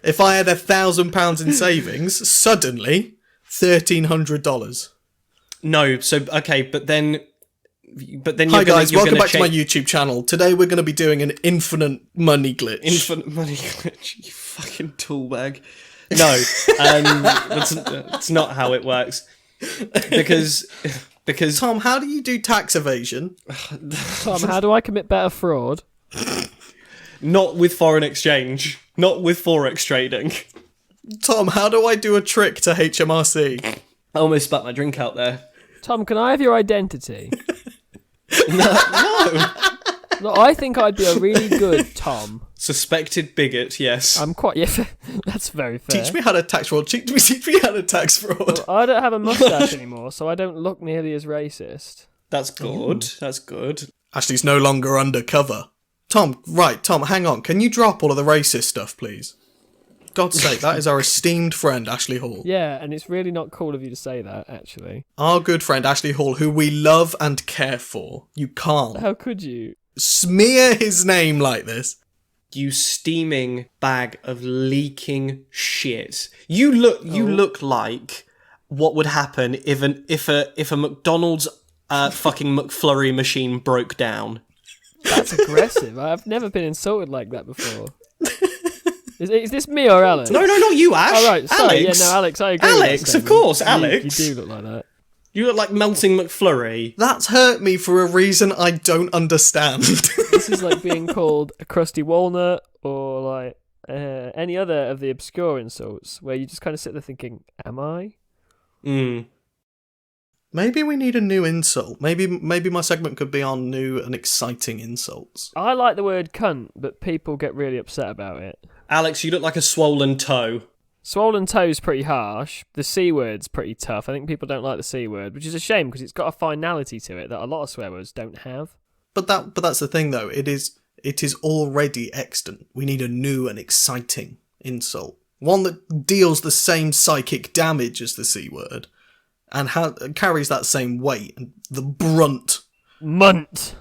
If I had £1,000 in savings, suddenly $1,300. No, so okay, but then Hi guys, welcome back to my YouTube channel. Today we're going to be doing an infinite money glitch. Infinite money glitch, you fucking toolbag. No, that's not how it works. Because Tom, how do you do tax evasion? Tom, how do I commit better fraud? not with foreign exchange, not with forex trading. Tom, how do I do a trick to HMRC? I almost spat my drink out there. Tom, can I have your identity? No. Look, I think I'd be a really good Tom. Suspected bigot, yes. I'm quite... Yeah, that's very fair. Teach me how to tax fraud. Teach me how to tax fraud. Well, I don't have a mustache anymore, so I don't look nearly as racist. That's good. That's good. Ashley's no longer undercover. Tom, hang on. Can you drop all of the racist stuff, please? God's sake, that is our esteemed friend, Ashley Hall. Yeah, and it's really not cool of you to say that, actually. Our good friend, Ashley Hall, who we love and care for. You can't How could you? smear his name like this. You steaming bag of leaking shit. You look like what would happen if a McDonald's fucking McFlurry machine broke down. That's aggressive. I've never been insulted like that before. Is this me or Alex? No, not you, Ash. Oh, right, sorry. Alex. Yeah, no, Alex, I agree. Alex, of course, Alex. You do look like that. You look like melting McFlurry. That's hurt me for a reason I don't understand. This is like being called a crusty walnut or like any other of the obscure insults where you just kind of sit there thinking, am I? Maybe we need a new insult. Maybe my segment could be on new and exciting insults. I like the word cunt, but people get really upset about it. Alex, you look like a swollen toe. Swollen toe's pretty harsh. The C word's pretty tough. I think people don't like the C word, which is a shame because it's got a finality to it that a lot of swear words don't have. But that's the thing though. It is already extant. We need a new and exciting insult. One that deals the same psychic damage as the C word and carries that same weight and the brunt. Munt.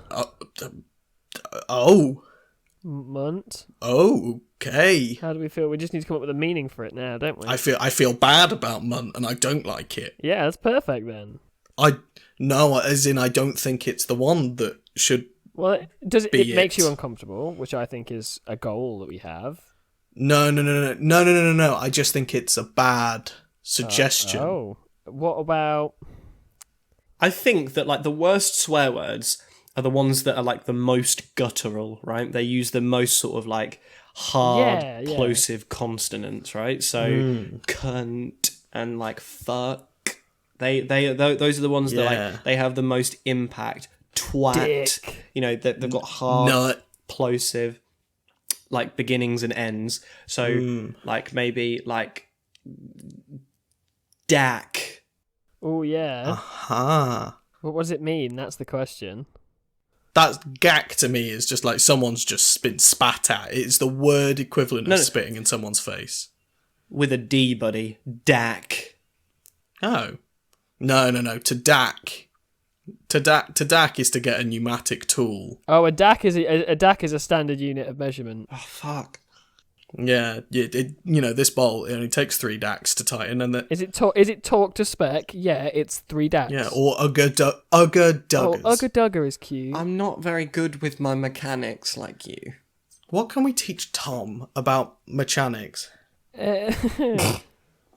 Munt. Okay. How do we feel? We just need to come up with a meaning for it now, don't we? I feel bad about munt and I don't like it. Yeah, that's perfect then. No, as in I don't think it's the one that should. Well, it makes you uncomfortable, which I think is a goal that we have. No. I just think it's a bad suggestion. What about? I think that like the worst swear words are the ones that are like the most guttural, right? They use the most sort of like hard, plosive consonants, right? So cunt and like fuck. Those are the ones that like they have the most impact. Twat. Dick. You know, they've got hard, Nut. plosive, like beginnings and ends. So like maybe like Dak. Oh yeah. Aha. What does it mean? That's the question. That's gack to me is just like someone's just been spat at. It's the word equivalent of spitting in someone's face. With a D, buddy. Dak. Oh. No. To Dak. To Dak is to get a pneumatic tool. Oh, a DAC is a standard unit of measurement. Oh, fuck. Yeah, this bolt, it only takes 3 DACs to tighten, and Is it torque to spec? Yeah, it's 3 DACs. Yeah, or Ugga Duggers. Oh, Ugga Dugger is cute. I'm not very good with my mechanics like you. What can we teach Tom about mechanics?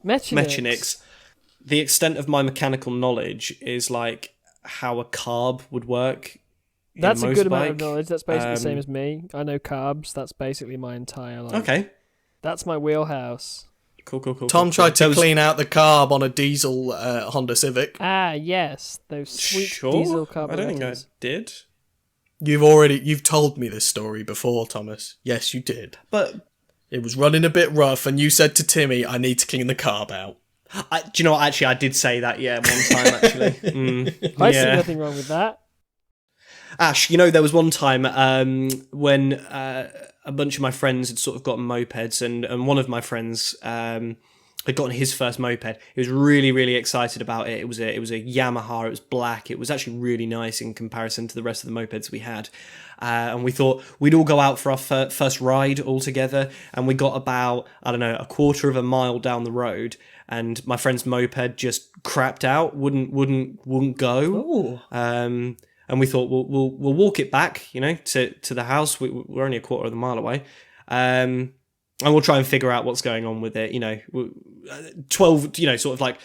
Mechanics. The extent of my mechanical knowledge is like how a carb would work. That's a good amount of knowledge. That's basically the same as me. I know carbs. That's basically my entire life. Okay. That's my wheelhouse. Cool. Tom tried to clean out the carb on a diesel Honda Civic. Ah, yes. Those sweet diesel carburetors. I don't think I did. You've told me this story before, Thomas. Yes, you did. But it was running a bit rough, and you said to Timmy, I need to clean the carb out. Do you know what? Actually, I did say that, one time, actually. I see nothing wrong with that. Ash, there was one time when a bunch of my friends had sort of gotten mopeds, and one of my friends had gotten his first moped. He was really, really excited about it. It was a Yamaha. It was black. It was actually really nice in comparison to the rest of the mopeds we had. And we thought we'd all go out for our first ride all together. And we got about, I don't know, a quarter of a mile down the road, and my friend's moped just crapped out, wouldn't go. And we thought we'll walk it back, to the house. We're only a quarter of the mile away, and we'll try and figure out what's going on with it. 12, sort of like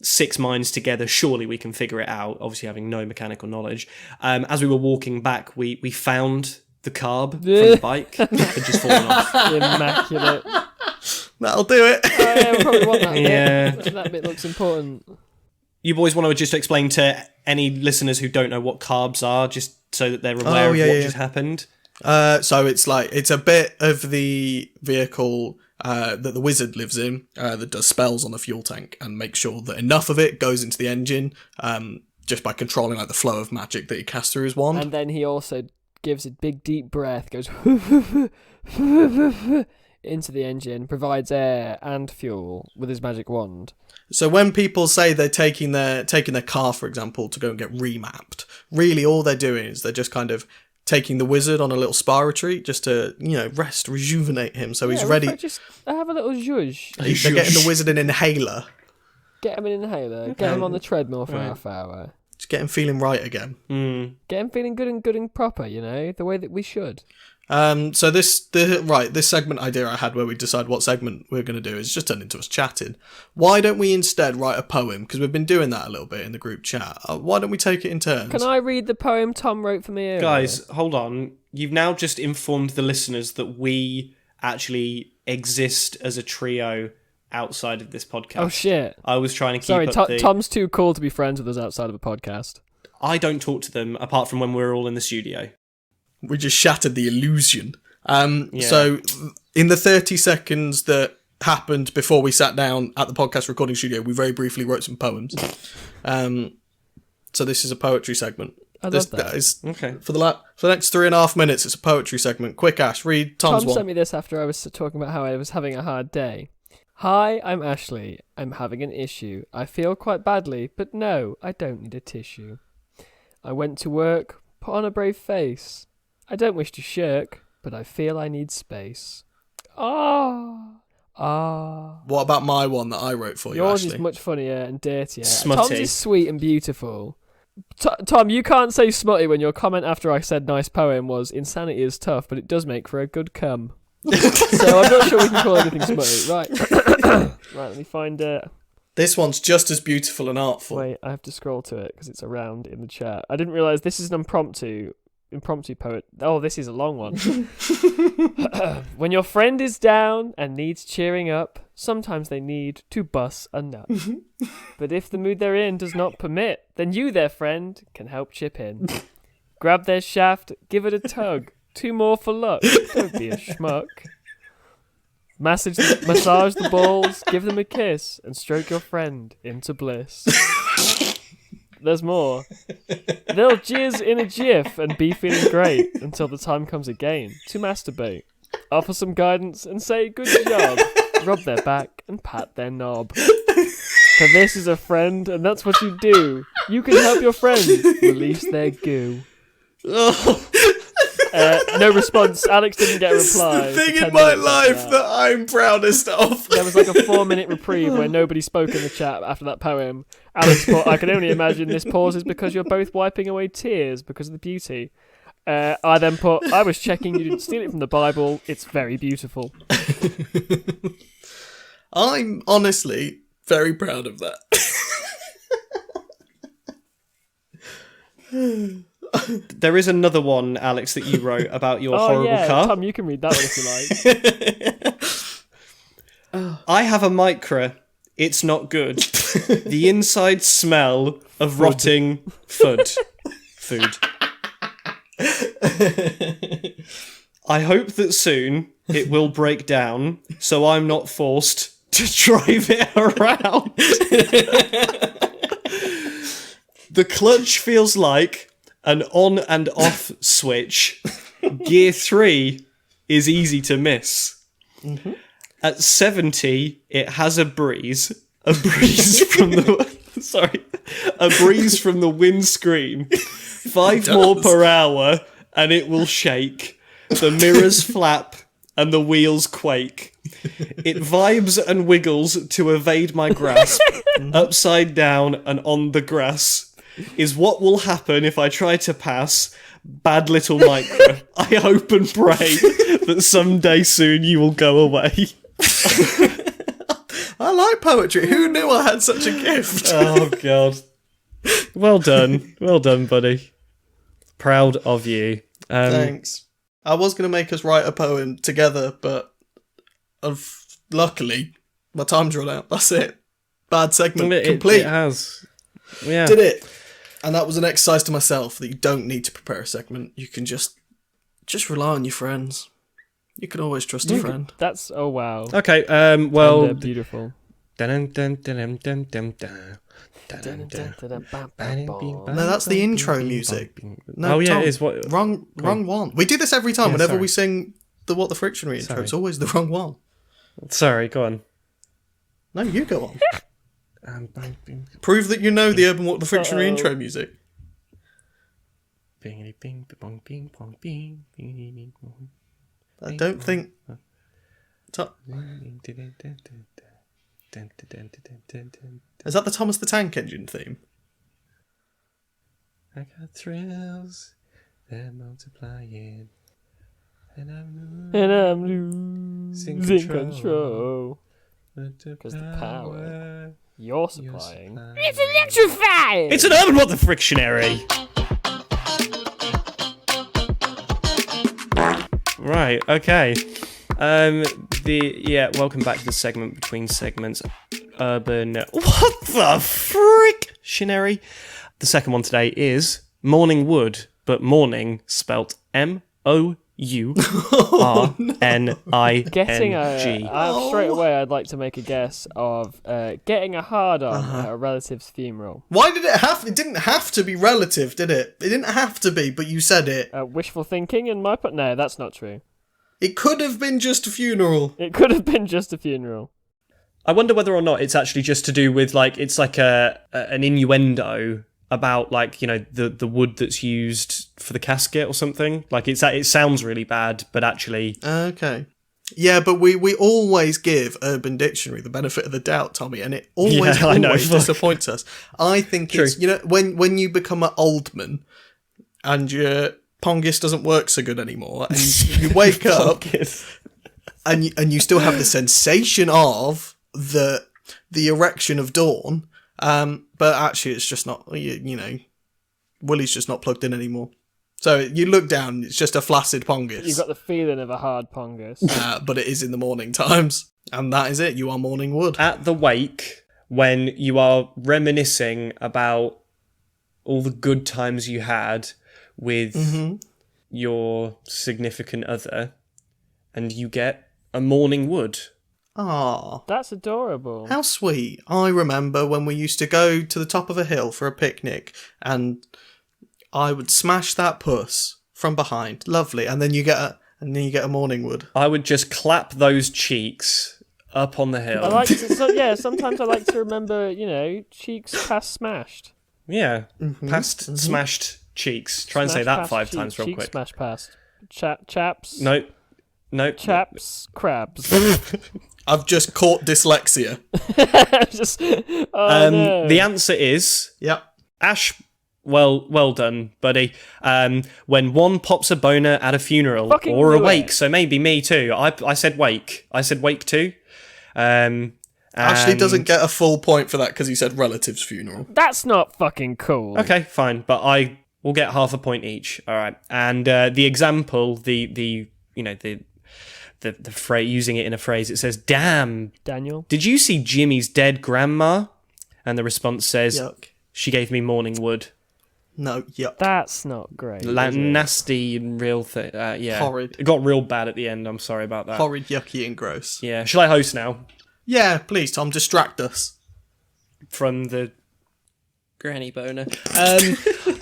6 minds together. Surely we can figure it out. Obviously, having no mechanical knowledge. As we were walking back, we found the carb from the bike had just fallen off. Immaculate. That'll do it. Oh, yeah, we'll probably want that bit. Yeah. That bit looks important. You boys want to just explain to any listeners who don't know what carbs are, just so that they're aware of what just happened? So it's a bit of the vehicle that the wizard lives in that does spells on the fuel tank and makes sure that enough of it goes into the engine just by controlling like the flow of magic that he casts through his wand. And then he also gives a big deep breath, goes into the engine, provides air and fuel with his magic wand. So when people say they're taking their car, for example, to go and get remapped, really all they're doing is they're just kind of taking the wizard on a little spa retreat just to, rest, rejuvenate him so he's ready. Just have a little zhuzh. They're getting the wizard an inhaler. Get him an inhaler. Get him on the treadmill for half hour. Just get him feeling right again. Get him feeling good and proper, the way that we should. So this segment idea I had where we decide what segment we're going to do is just turned into us chatting. Why don't we instead write a poem? Because we've been doing that a little bit in the group chat. Why don't we take it in turns? Can I read the poem Tom wrote for me earlier? Guys, hold on. You've now just informed the listeners that we actually exist as a trio outside of this podcast. Oh, shit. I was trying to keep up Tom's too cool to be friends with us outside of a podcast. I don't talk to them apart from when we're all in the studio. We just shattered the illusion. So in the 30 seconds that happened before we sat down at the podcast recording studio, we very briefly wrote some poems. So this is a poetry segment. I love that. Okay. For the next 3.5 minutes, it's a poetry segment. Quick, Ash, read Tom's one. Tom sent me this after I was talking about how I was having a hard day. Hi, I'm Ashley. I'm having an issue. I feel quite badly, but no, I don't need a tissue. I went to work, put on a brave face. I don't wish to shirk, but I feel I need space. What about my one that I wrote for you, Yours Ashley? is much funnier and dirtier. Smutty. Tom's is sweet and beautiful. Tom, you can't say smutty when your comment after I said nice poem was insanity is tough, but it does make for a good cum. So I'm not sure we can call anything smutty. Right, let me find it. This one's just as beautiful and artful. Wait, I have to scroll to it because it's around in the chat. I didn't realise this is an impromptu poet. Oh, this is a long one. When your friend is down and needs cheering up, sometimes they need to bust a nut. But if the mood they're in does not permit, then you, their friend, can help chip in. Grab their shaft, give it a tug. 2 more for luck. Don't be a schmuck. Massage the balls, give them a kiss, and stroke your friend into bliss. There's more. They'll jizz in a jiff and be feeling great until the time comes again to masturbate. Offer some guidance and say good job. Rub their back and pat their knob. For this is a friend, and that's what you do. You can help your friends release their goo. No response. Alex didn't get a reply. It's the thing in my life that I'm proudest of. There was like a 4-minute reprieve where nobody spoke in the chat after that poem. Alex put, I can only imagine this pause is because you're both wiping away tears because of the beauty. I then put, I was checking you didn't steal it from the Bible. It's very beautiful. I'm honestly very proud of that. There is another one, Alex, that you wrote about your horrible car. Tom, you can read that one if you like. I have a Micra. It's not good. The inside smell of rotting food. I hope that soon it will break down, so I'm not forced to drive it around. The clutch feels like an on and off switch. Gear 3 is easy to miss. Mm-hmm. At 70, it has a breeze from the windscreen. 5 more per hour, and it will shake. The mirrors flap, and the wheels quake. It vibes and wiggles to evade my grasp. Upside down and on the grass is what will happen if I try to pass. Bad little Micra. I hope and pray that someday soon you will go away. I like poetry. Who knew I had such a gift? Oh, God. Well done, buddy. Proud of you. Thanks. I was going to make us write a poem together, but luckily, my time's run out. That's it. Bad segment. Complete. It has. Yeah. Did it. And that was an exercise to myself that you don't need to prepare a segment. You can just rely on your friends. You can always trust a friend. That's oh wow. Okay. Well. And, beautiful. No, that's the intro music. No, oh yeah, Tom, it is. What? Wrong one. We do this every time. Yeah, whenever sorry. we sing the What the Frictionary intro, Sorry. it's always the wrong one. Sorry, go on. No, you go on. Prove that you know the Urban What the Frictionary intro music. I don't think. Is that the Thomas the Tank Engine theme? I got thrills, they're multiplying, and I'm losing control. Because the power you're supplying. It's electrifying! It's an Urban What the Frictionary! Right, okay. Welcome back to the segment between segments. Urban What the Frictionary? The second one today is Morning Wood, but morning spelt M-O-U-R-N-I-N-G. Straight away, I'd like to make a guess of getting a hard-on at a relative's funeral. Why did it have... It didn't have to be relative, did it? It didn't have to be, but you said it. Wishful thinking in my... No, that's not true. It could have been just a funeral. It could have been just a funeral. I wonder whether or not it's actually just to do with, like, it's like an innuendo about, like, you know, the wood that's used for the casket or something. Like, it sounds really bad, but actually... Okay. Yeah, but we always give Urban Dictionary the benefit of the doubt, Tommy, and it always disappoints us. I think True. it's, you know, when you become an old man and your Pongis doesn't work so good anymore, and you wake up and you still have the sensation of the erection of dawn, but actually it's just not, you know, Willie's just not plugged in anymore. So you look down, it's just a flaccid Pongis. You've got the feeling of a hard Pongus. But it is in the morning times. And that is it. You are morning wood. At the wake, when you are reminiscing about all the good times you had with your significant other, and you get a morning wood. Ah, That's adorable. how sweet. I remember when we used to go to the top of a hill for a picnic, and I would smash that puss from behind. Lovely. And then you get a morning wood. I would just clap those cheeks up on the hill. I like to, sometimes I like to remember, you know, cheeks past smashed. Yeah, past smashed cheeks. Try and say that 5 times real cheeks quick. Smash past. Chaps. No. Chaps. Crabs. I've just caught dyslexia. No. The answer is Yep. Ash. Well done, buddy. When one pops a boner at a funeral Fucking or a knew wake, it. so maybe me too. I said wake. I said wake too. Ashley doesn't get a full point for that because he said relative's funeral. That's not fucking cool. Okay, fine, but I will get half a point each. All right, and the example, the phrase, using it in a phrase, it says, "Damn, Daniel. did you see Jimmy's dead grandma?" And the response says, Yuck. "She gave me morning wood." No, yuck. That's not great. is it? Nasty and real thing. Yeah, Horrid. It got real bad at the end. I'm sorry about that. Horrid, yucky, and gross. Yeah, shall I host now Yeah, please, Tom, distract us. from the granny boner? I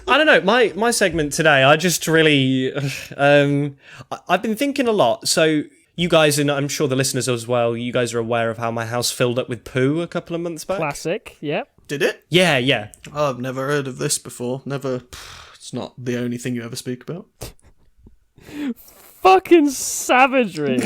don't know. My segment today, I just really, I've been thinking a lot. So you guys, and I'm sure the listeners as well, you guys are aware of how my house filled up with poo a couple of months back. Classic. Yep. Did it? Yeah. Oh, I've never heard of this before. Never. It's not the only thing you ever speak about. Fucking savagery.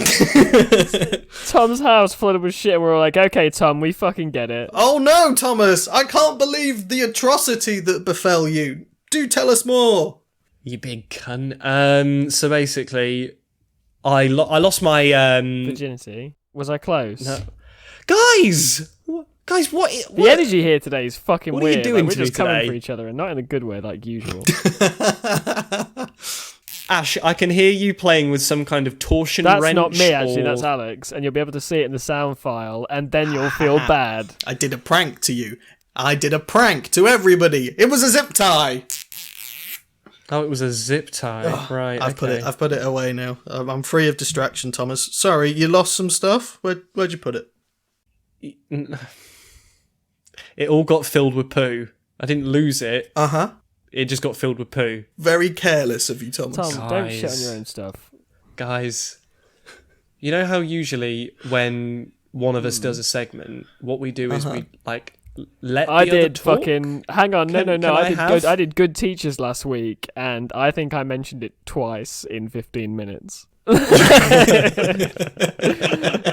Tom's house flooded with shit, and we're all like, okay, Tom, we fucking get it. Oh no, Thomas! I can't believe the atrocity that befell you. Do tell us more. You big cunt. So basically, I lost my Virginity. Was I close? No. Guys, what? The energy here today is fucking What are you weird. doing we're to me just coming today? for each other, and not in a good way, like usual. Ash, I can hear you playing with some kind of torsion That's wrench. not me, actually. or- That's Alex, and you'll be able to see it in the sound file, and then you'll feel bad. I did a prank to you. I did a prank to everybody. It was a zip tie. Oh, it was a zip tie. Right, I've put it away now. I'm free of distraction, Thomas. Sorry, you lost some stuff. Where'd you put it? It all got filled with poo. I didn't lose it. Uh-huh. It just got filled with poo. Very careless of you, Thomas. Tom, don't shit on your own stuff. Guys, you know how usually when one of us does a segment, what we do is we like let the I other did talk? fucking. Hang on, no. Can I did good teachers last week, and I think I mentioned it twice in 15 minutes. I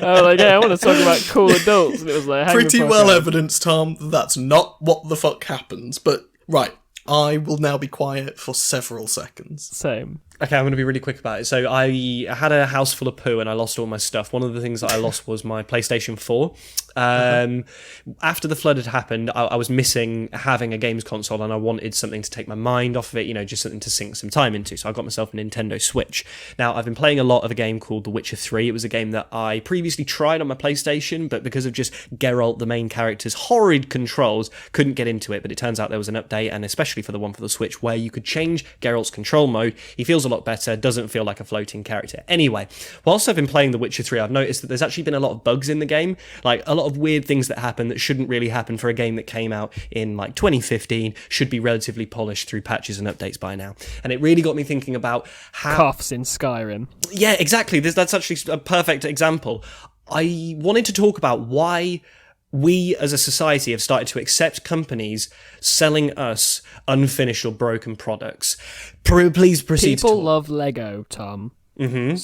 was like, yeah, I want to talk about cool adults, and it was like, hang Pretty the fuck well up. evidenced, Tom, that's not what the fuck happens. But, right, I will now be quiet for several seconds. Same. Okay, I'm going to be really quick about it. So I had a house full of poo and I lost all my stuff. One of the things that I lost was my PlayStation 4. After the flood had happened, I was missing having a games console and I wanted something to take my mind off of it, just something to sink some time into. So I got myself a Nintendo Switch. Now, I've been playing a lot of a game called The Witcher 3. It was a game that I previously tried on my PlayStation, but because of just Geralt, the main character's horrid controls, couldn't get into it. But it turns out there was an update, and especially for the one for the Switch, where you could change Geralt's control mode. He feels a lot better, doesn't feel like a floating character. Anyway, whilst I've been playing The Witcher 3, I've noticed that there's actually been a lot of bugs in the game, like a lot of weird things that happen that shouldn't really happen for a game that came out in like 2015, should be relatively polished through patches and updates by now. And it really got me thinking about how... Coughs in Skyrim. Yeah, exactly. That's actually a perfect example. I wanted to talk about why we as a society have started to accept companies selling us unfinished or broken products. Please proceed. People love Lego, Tom. Mm-hmm.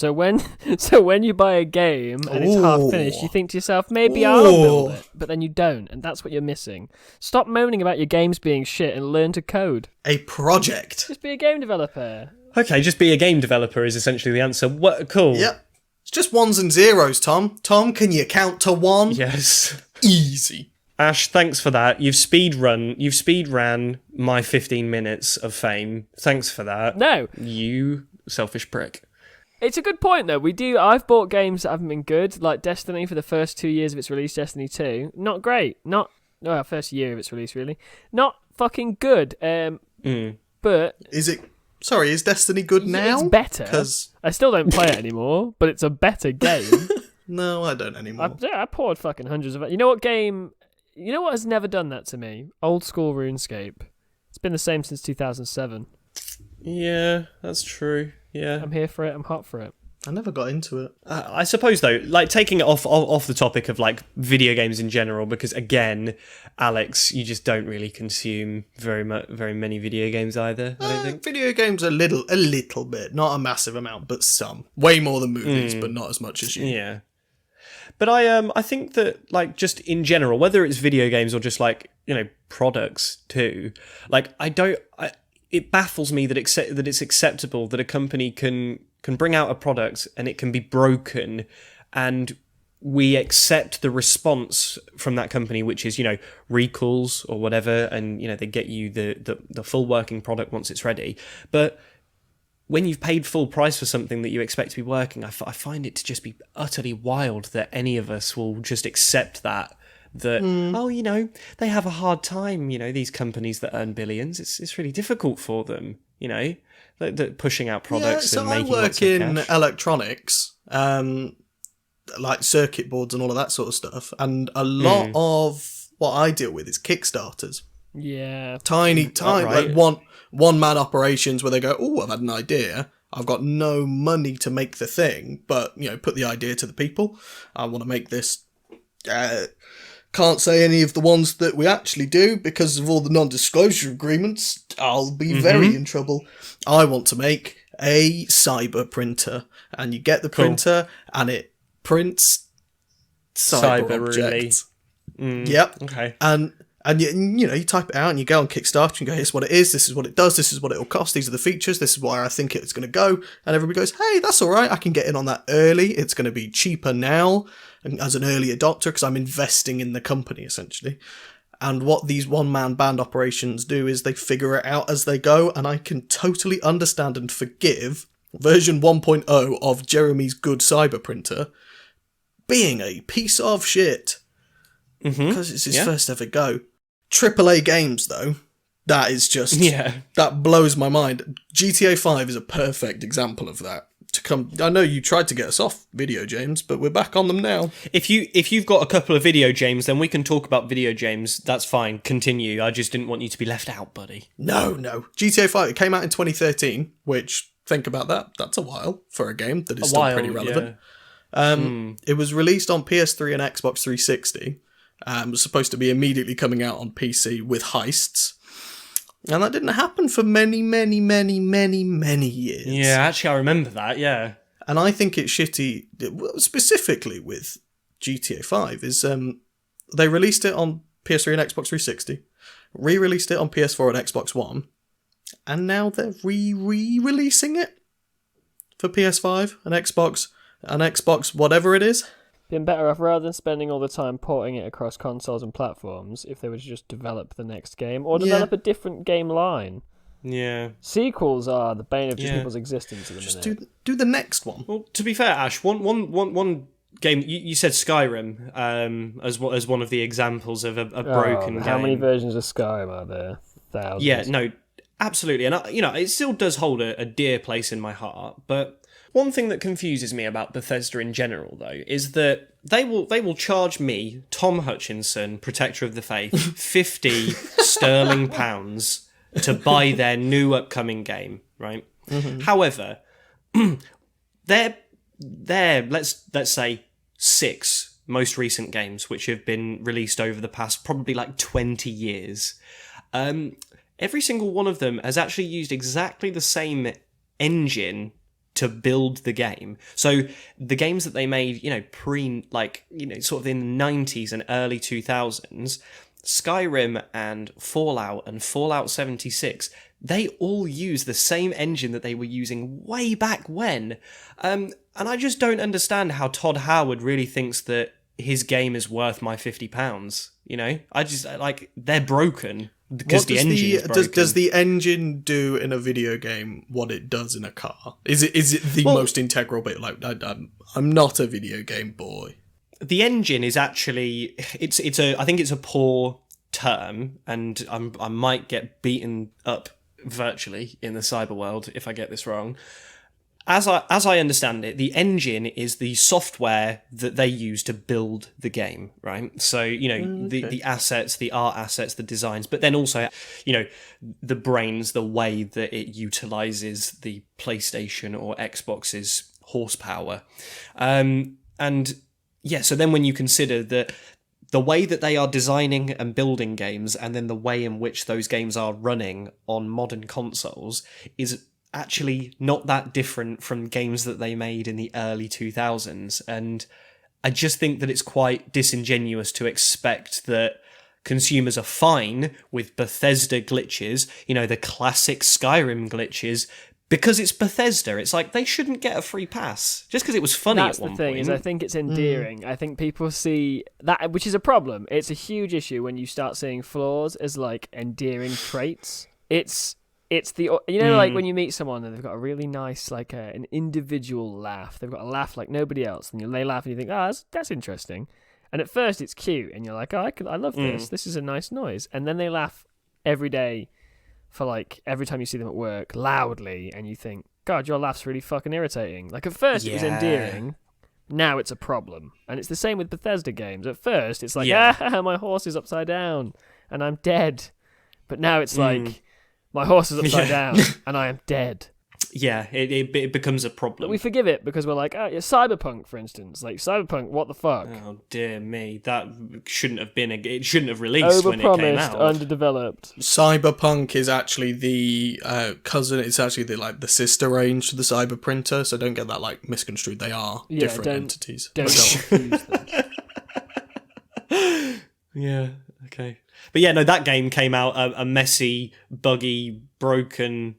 So when you buy a game and it's half finished, you think to yourself, maybe I'll build it, but then you don't, and that's what you're missing. Stop moaning about your games being shit and learn to code. A project. Just be a game developer. Okay, just be a game developer is essentially the answer. What? Cool. Yep. It's just ones and zeros, Tom. Tom, can you count to one? Yes. Easy. Ash, thanks for that. You've speed ran my 15 minutes of fame. Thanks for that. No. You selfish prick. It's a good point, though. I've bought games that haven't been good, like Destiny for the first 2 years of its release, Destiny 2. Not great. First year of its release, really. Not fucking good. But... Is Destiny good now? It's better. 'Cause... I still don't play it anymore, but it's a better game. No, I don't anymore. I poured fucking hundreds of... You know what game... You know what has never done that to me? Old school RuneScape. It's been the same since 2007. Yeah, that's true. Yeah. I'm here for it. I'm hot for it. I never got into it. I suppose, though, like taking it off the topic of like video games in general, because again, Alex, you just don't really consume very many video games either. I don't think Video games a little bit, not a massive amount, but some. Way more than movies, but not as much as you. Yeah. But I think that like just in general, whether it's video games or just like products too, like it baffles me that it's acceptable that a company can bring out a product and it can be broken, and we accept the response from that company, which is recalls or whatever, and they get you the full working product once it's ready. But when you've paid full price for something that you expect to be working, I find it to just be utterly wild that any of us will just accept that they have a hard time, these companies that earn billions, it's really difficult for them, pushing out products and making lots of cash. I work in electronics, like circuit boards and all of that sort of stuff, and a lot of what I deal with is Kickstarters. Yeah. Tiny, right. like one-man operations where they go, oh, I've had an idea. I've got no money to make the thing, but, put the idea to the people. I want to make this... Can't say any of the ones that we actually do because of all the non-disclosure agreements. I'll be very in trouble. I want to make a cyber printer, and you get the printer and it prints cyber objects. Really? Yep. Okay. And you type it out and you go on Kickstarter and go, here's what it is, this is what it does, this is what it'll cost, these are the features, this is where I think it's going to go. And everybody goes, hey, that's all right, I can get in on that early. It's going to be cheaper now as an early adopter because I'm investing in the company, essentially. And what these one-man band operations do is they figure it out as they go, and I can totally understand and forgive version 1.0 of Jeremy's good cyber printer being a piece of shit. Because it's his first ever go. AAA games, though, that is just... That blows my mind. GTA 5 is a perfect example of that. I know you tried to get us off video games, but we're back on them now. If you've got a couple of video games, then we can talk about video games. That's fine. Continue. I just didn't want you to be left out, buddy. No. GTA 5, it came out in 2013, which, think about that, that's a while for a game that is still pretty relevant. Yeah. It was released on PS3 and Xbox 360. It was supposed to be immediately coming out on PC with heists. And that didn't happen for many, many, many, many, many years. Yeah, actually, I remember that, yeah. And I think it's shitty, specifically with GTA 5, is they released it on PS3 and Xbox 360, re-released it on PS4 and Xbox One, and now they're re-releasing it for PS5 and Xbox whatever it is. Been better off, rather than spending all the time porting it across consoles and platforms, if they were to just develop the next game or develop a different game line. Yeah. Sequels are the bane of just people's existence at the minute. Just do the next one. Well, to be fair, Ash, one game you said Skyrim as one of the examples of a broken game. How many versions of Skyrim are there? Thousands. Yeah, no, absolutely, and it still does hold a dear place in my heart, but. One thing that confuses me about Bethesda in general, though, is that they will charge me, Tom Hutchinson, Protector of the Faith, 50 sterling pounds to buy their new upcoming game, right? Mm-hmm. However, their let's say 6 most recent games, which have been released over the past probably like 20 years, every single one of them has actually used exactly the same engine to build the game. So the games that they made, sort of in the 90s and early 2000s, Skyrim and Fallout 76, they all use the same engine that they were using way back when. And I just don't understand how Todd Howard really thinks that his game is worth my £50. I just, they're broken. Because the engine is broken. Does the engine do in a video game what it does in a car? Is it the most integral bit? I'm not a video game boy. The engine is actually I think it's a poor term, and I might get beaten up virtually in the cyber world if I get this wrong. As I understand it, the engine is the software that they use to build the game, right? So, the assets, the art assets, the designs, but then also, the brains, the way that it utilizes the PlayStation or Xbox's horsepower. So then when you consider that the way that they are designing and building games, and then the way in which those games are running on modern consoles is actually not that different from games that they made in the early 2000s. And I just think that it's quite disingenuous to expect that consumers are fine with Bethesda glitches, the classic Skyrim glitches, because it's Bethesda. It's like they shouldn't get a free pass just because it was funny at one point. That's the thing, is I think it's endearing. I think people see that, which is a problem. It's a huge issue when you start seeing flaws as endearing traits. It's the, when you meet someone and they've got a really nice, an individual laugh. They've got a laugh like nobody else, and they laugh and you think, that's interesting. And at first it's cute, and you're like, I love this. This is a nice noise. And then they laugh every day for every time you see them at work, loudly, and you think, God, your laugh's really fucking irritating. At first it was endearing, now it's a problem. And it's the same with Bethesda games. At first it's my horse is upside down, and I'm dead. But now it's my horse is upside down, and I am dead. Yeah, it becomes a problem. But we forgive it because we're like, Cyberpunk, for instance. Cyberpunk, what the fuck? Oh, dear me. That shouldn't have been it shouldn't have released when it came out. Overpromised, underdeveloped. Cyberpunk is actually the cousin, it's actually the sister range to the Cyber Printer, so don't get that, misconstrued. They are different entities. Don't confuse them. Yeah, okay. But yeah, no, that game came out a messy, buggy, broken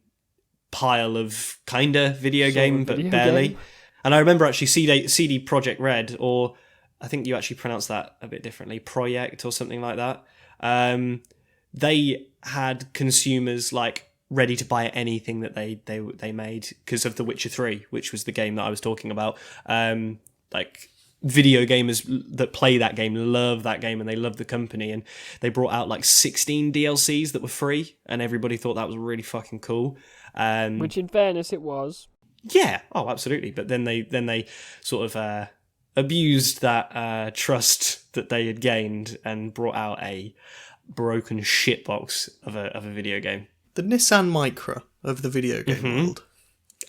pile of kinda video game, but barely. Game. And I remember actually CD Projekt Red, or I think you actually pronounce that a bit differently, Project or something like that. They had consumers ready to buy anything that they made because of The Witcher 3, which was the game that I was talking about. Like video gamers that play that game love that game and they love the company, and they brought out like 16 DLCs that were free, and everybody thought that was really fucking cool. Which, in fairness, it was. Yeah, oh, absolutely. But then they sort of abused that trust that they had gained and brought out a broken shitbox of a video game. The Nissan Micra of the video game world.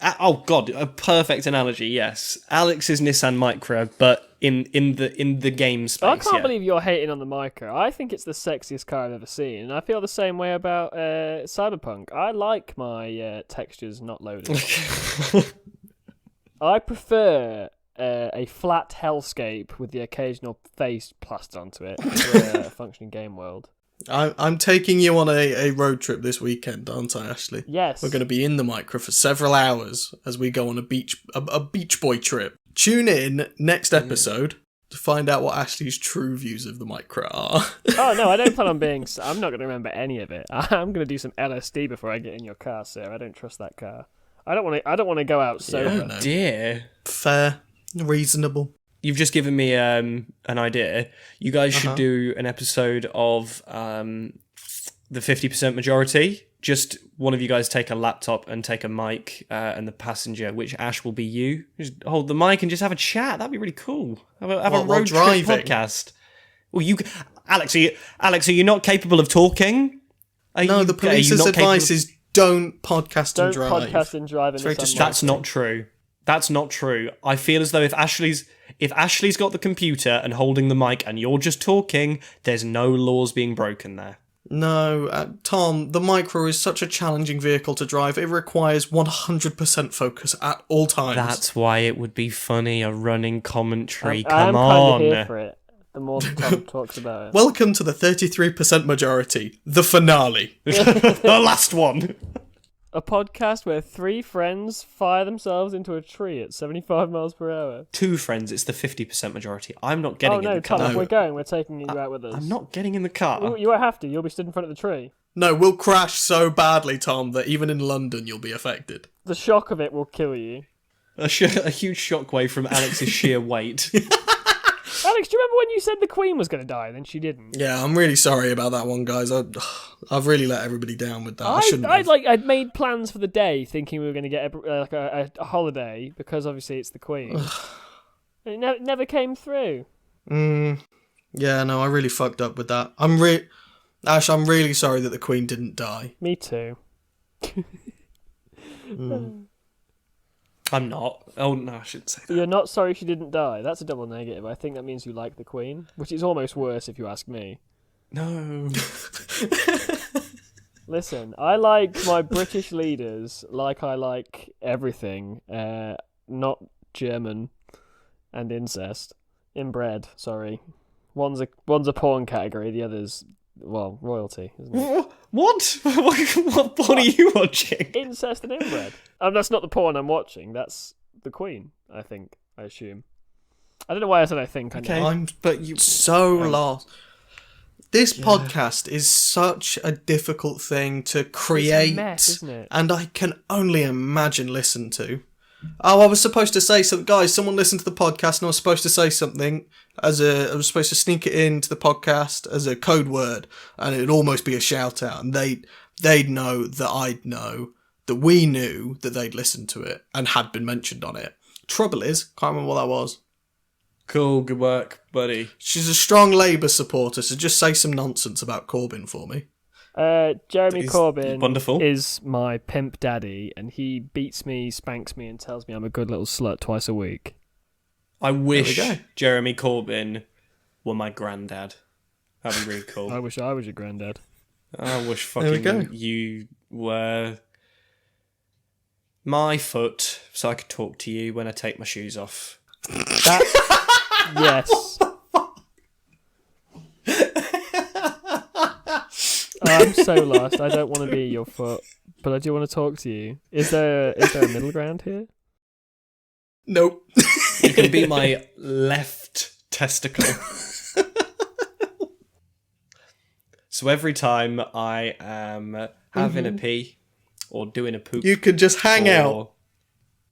Oh god, a perfect analogy. Yes, Alex's Nissan Micra, but in the game space. I can't believe you're hating on the Micra. I think it's the sexiest car I've ever seen, and I feel the same way about Cyberpunk. I like my textures not loaded. I prefer a flat hellscape with the occasional face plastered onto it for a functioning game world. I'm taking you on a road trip this weekend, aren't I, Ashley? Yes. We're going to be in the Micra for several hours as we go on a beach boy trip. Tune in next episode to find out what Ashley's true views of the Micra are. Oh no, I don't plan on being. I'm not going to remember any of it. I'm going to do some LSD before I get in your car, sir. I don't trust that car. I don't want to go out sober. No. Dear. Fair, reasonable. You've just given me an idea. You guys should do an episode of the 50% majority. Just one of you guys take a laptop and take a mic, and the passenger, which Ash will be you. Just hold the mic and just have a chat. That'd be really cool. Have a road trip podcast. Well, Alex, are you not capable of talking? The police's advice is don't podcast and drive. Don't podcast and drive. That's not true. That's not true. I feel as though if Ashley's got the computer and holding the mic and you're just talking, there's no laws being broken there. No, Tom, the Micra is such a challenging vehicle to drive. It requires 100% focus at all times. That's why it would be funny, a running commentary. I'm Come on. kind of here for it. The more Tom talks about it. Welcome to the 33% majority, the finale. The last one. A podcast where 3 friends fire themselves into a tree at 75 miles per hour. 2 friends, it's the 50% majority. I'm not getting in the car. Tom, if we're going, we're taking you out with us. I'm not getting in the car. You won't have to. You'll be stood in front of the tree. No, we'll crash so badly, Tom, that even in London you'll be affected. The shock of it will kill you. A huge shockwave from Alex's sheer weight. Alex, do you remember when you said the Queen was going to die and then she didn't? Yeah, I'm really sorry about that one, guys. I've really let everybody down with that. I shouldn't have. I'd made plans for the day, thinking we were going to get a holiday because obviously it's the Queen. And it never came through. Yeah, no, I really fucked up with that. I'm really sorry that the Queen didn't die. Me too. I'm not. Oh, no, I shouldn't say that. You're not sorry she didn't die? That's a double negative. I think that means you like the Queen, which is almost worse if you ask me. No. Listen, I like my British leaders like I like everything. Not German and incest. Inbred, sorry. One's a porn category, the other's, well, royalty, isn't it? What? What porn are you watching? Incest and inbred. That's not the porn I'm watching. That's the Queen, I assume. I don't know why I said I think. Okay. I'm so lost. This podcast is such a difficult thing to create. It's a mess, isn't it? And I can only imagine listen to. Oh, I was supposed to say something. Guys, someone listened to the podcast and I was supposed to say something I was supposed to sneak it into the podcast as a code word and it'd almost be a shout out and they'd know that I'd know that we knew that they'd listened to it and had been mentioned on it. Trouble is, can't remember what that was. Cool, good work, buddy. She's a strong Labour supporter, so just say some nonsense about Corbyn for me. Jeremy Corbyn wonderful. is my pimp daddy, and he beats me, spanks me, and tells me I'm a good little slut twice a week. I wish Jeremy Corbyn were my granddad. That'd be really cool. I wish I was your granddad. I wish fucking you were my foot, so I could talk to you when I take my shoes off. Yes. I'm so lost. I don't want to be your foot, but I do want to talk to you. Is there a middle ground here? Nope. You can be my left testicle. So every time I am having a pee, or doing a poop. You could just hang out.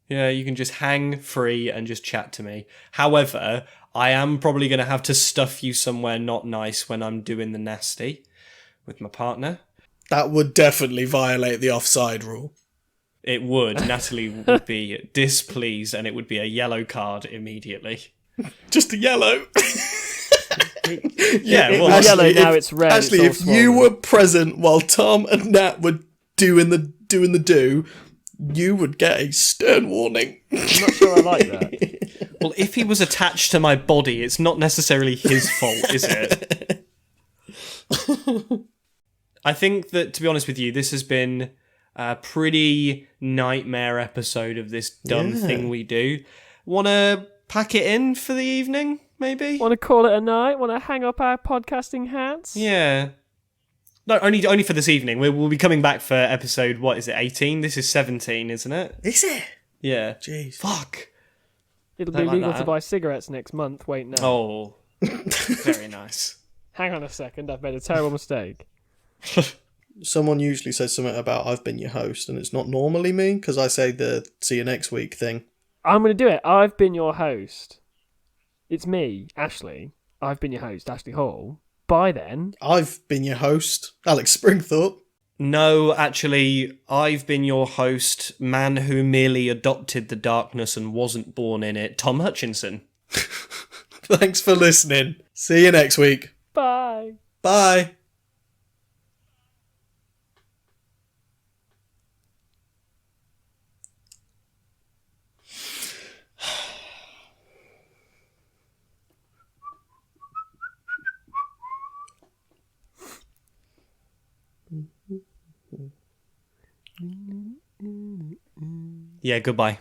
Yeah, you can just hang free and just chat to me. However, I am probably going to have to stuff you somewhere not nice when I'm doing the nasty with my partner. That would definitely violate the offside rule. It would. Natalie would be displeased and it would be a yellow card immediately. Just a yellow. Yeah, It well, was actually, yellow, now it's red. Actually, it's if all you swollen. were present while Tom and Nat were doing the do, you would get a stern warning. I'm not sure I like that. well, if he was attached to my body, it's not necessarily his fault, is it? I think that, to be honest with you, this has been a pretty nightmare episode of this dumb thing we do. Want to pack it in for the evening, maybe? Want to call it a night? Want to hang up our podcasting hats? Yeah. No, only for this evening. We'll be coming back for episode, what is it, 18? This is 17, isn't it? Is it? Yeah. Jeez. Fuck. It'll Don't be like legal that. to buy cigarettes next month. Wait, no. Oh. Very nice. Hang on a second. I've made a terrible mistake. Someone usually says something about I've been your host, and it's not normally me, because I say the see you next week thing. I'm going to do it. I've been your host. It's me, Ashley. I've been your host, Ashley Hall. By then. I've been your host, Alex Springthorpe. No, actually, I've been your host, man who merely adopted the darkness and wasn't born in it, Tom Hutchinson. Thanks for listening. See you next week. Bye. Bye. Yeah, goodbye.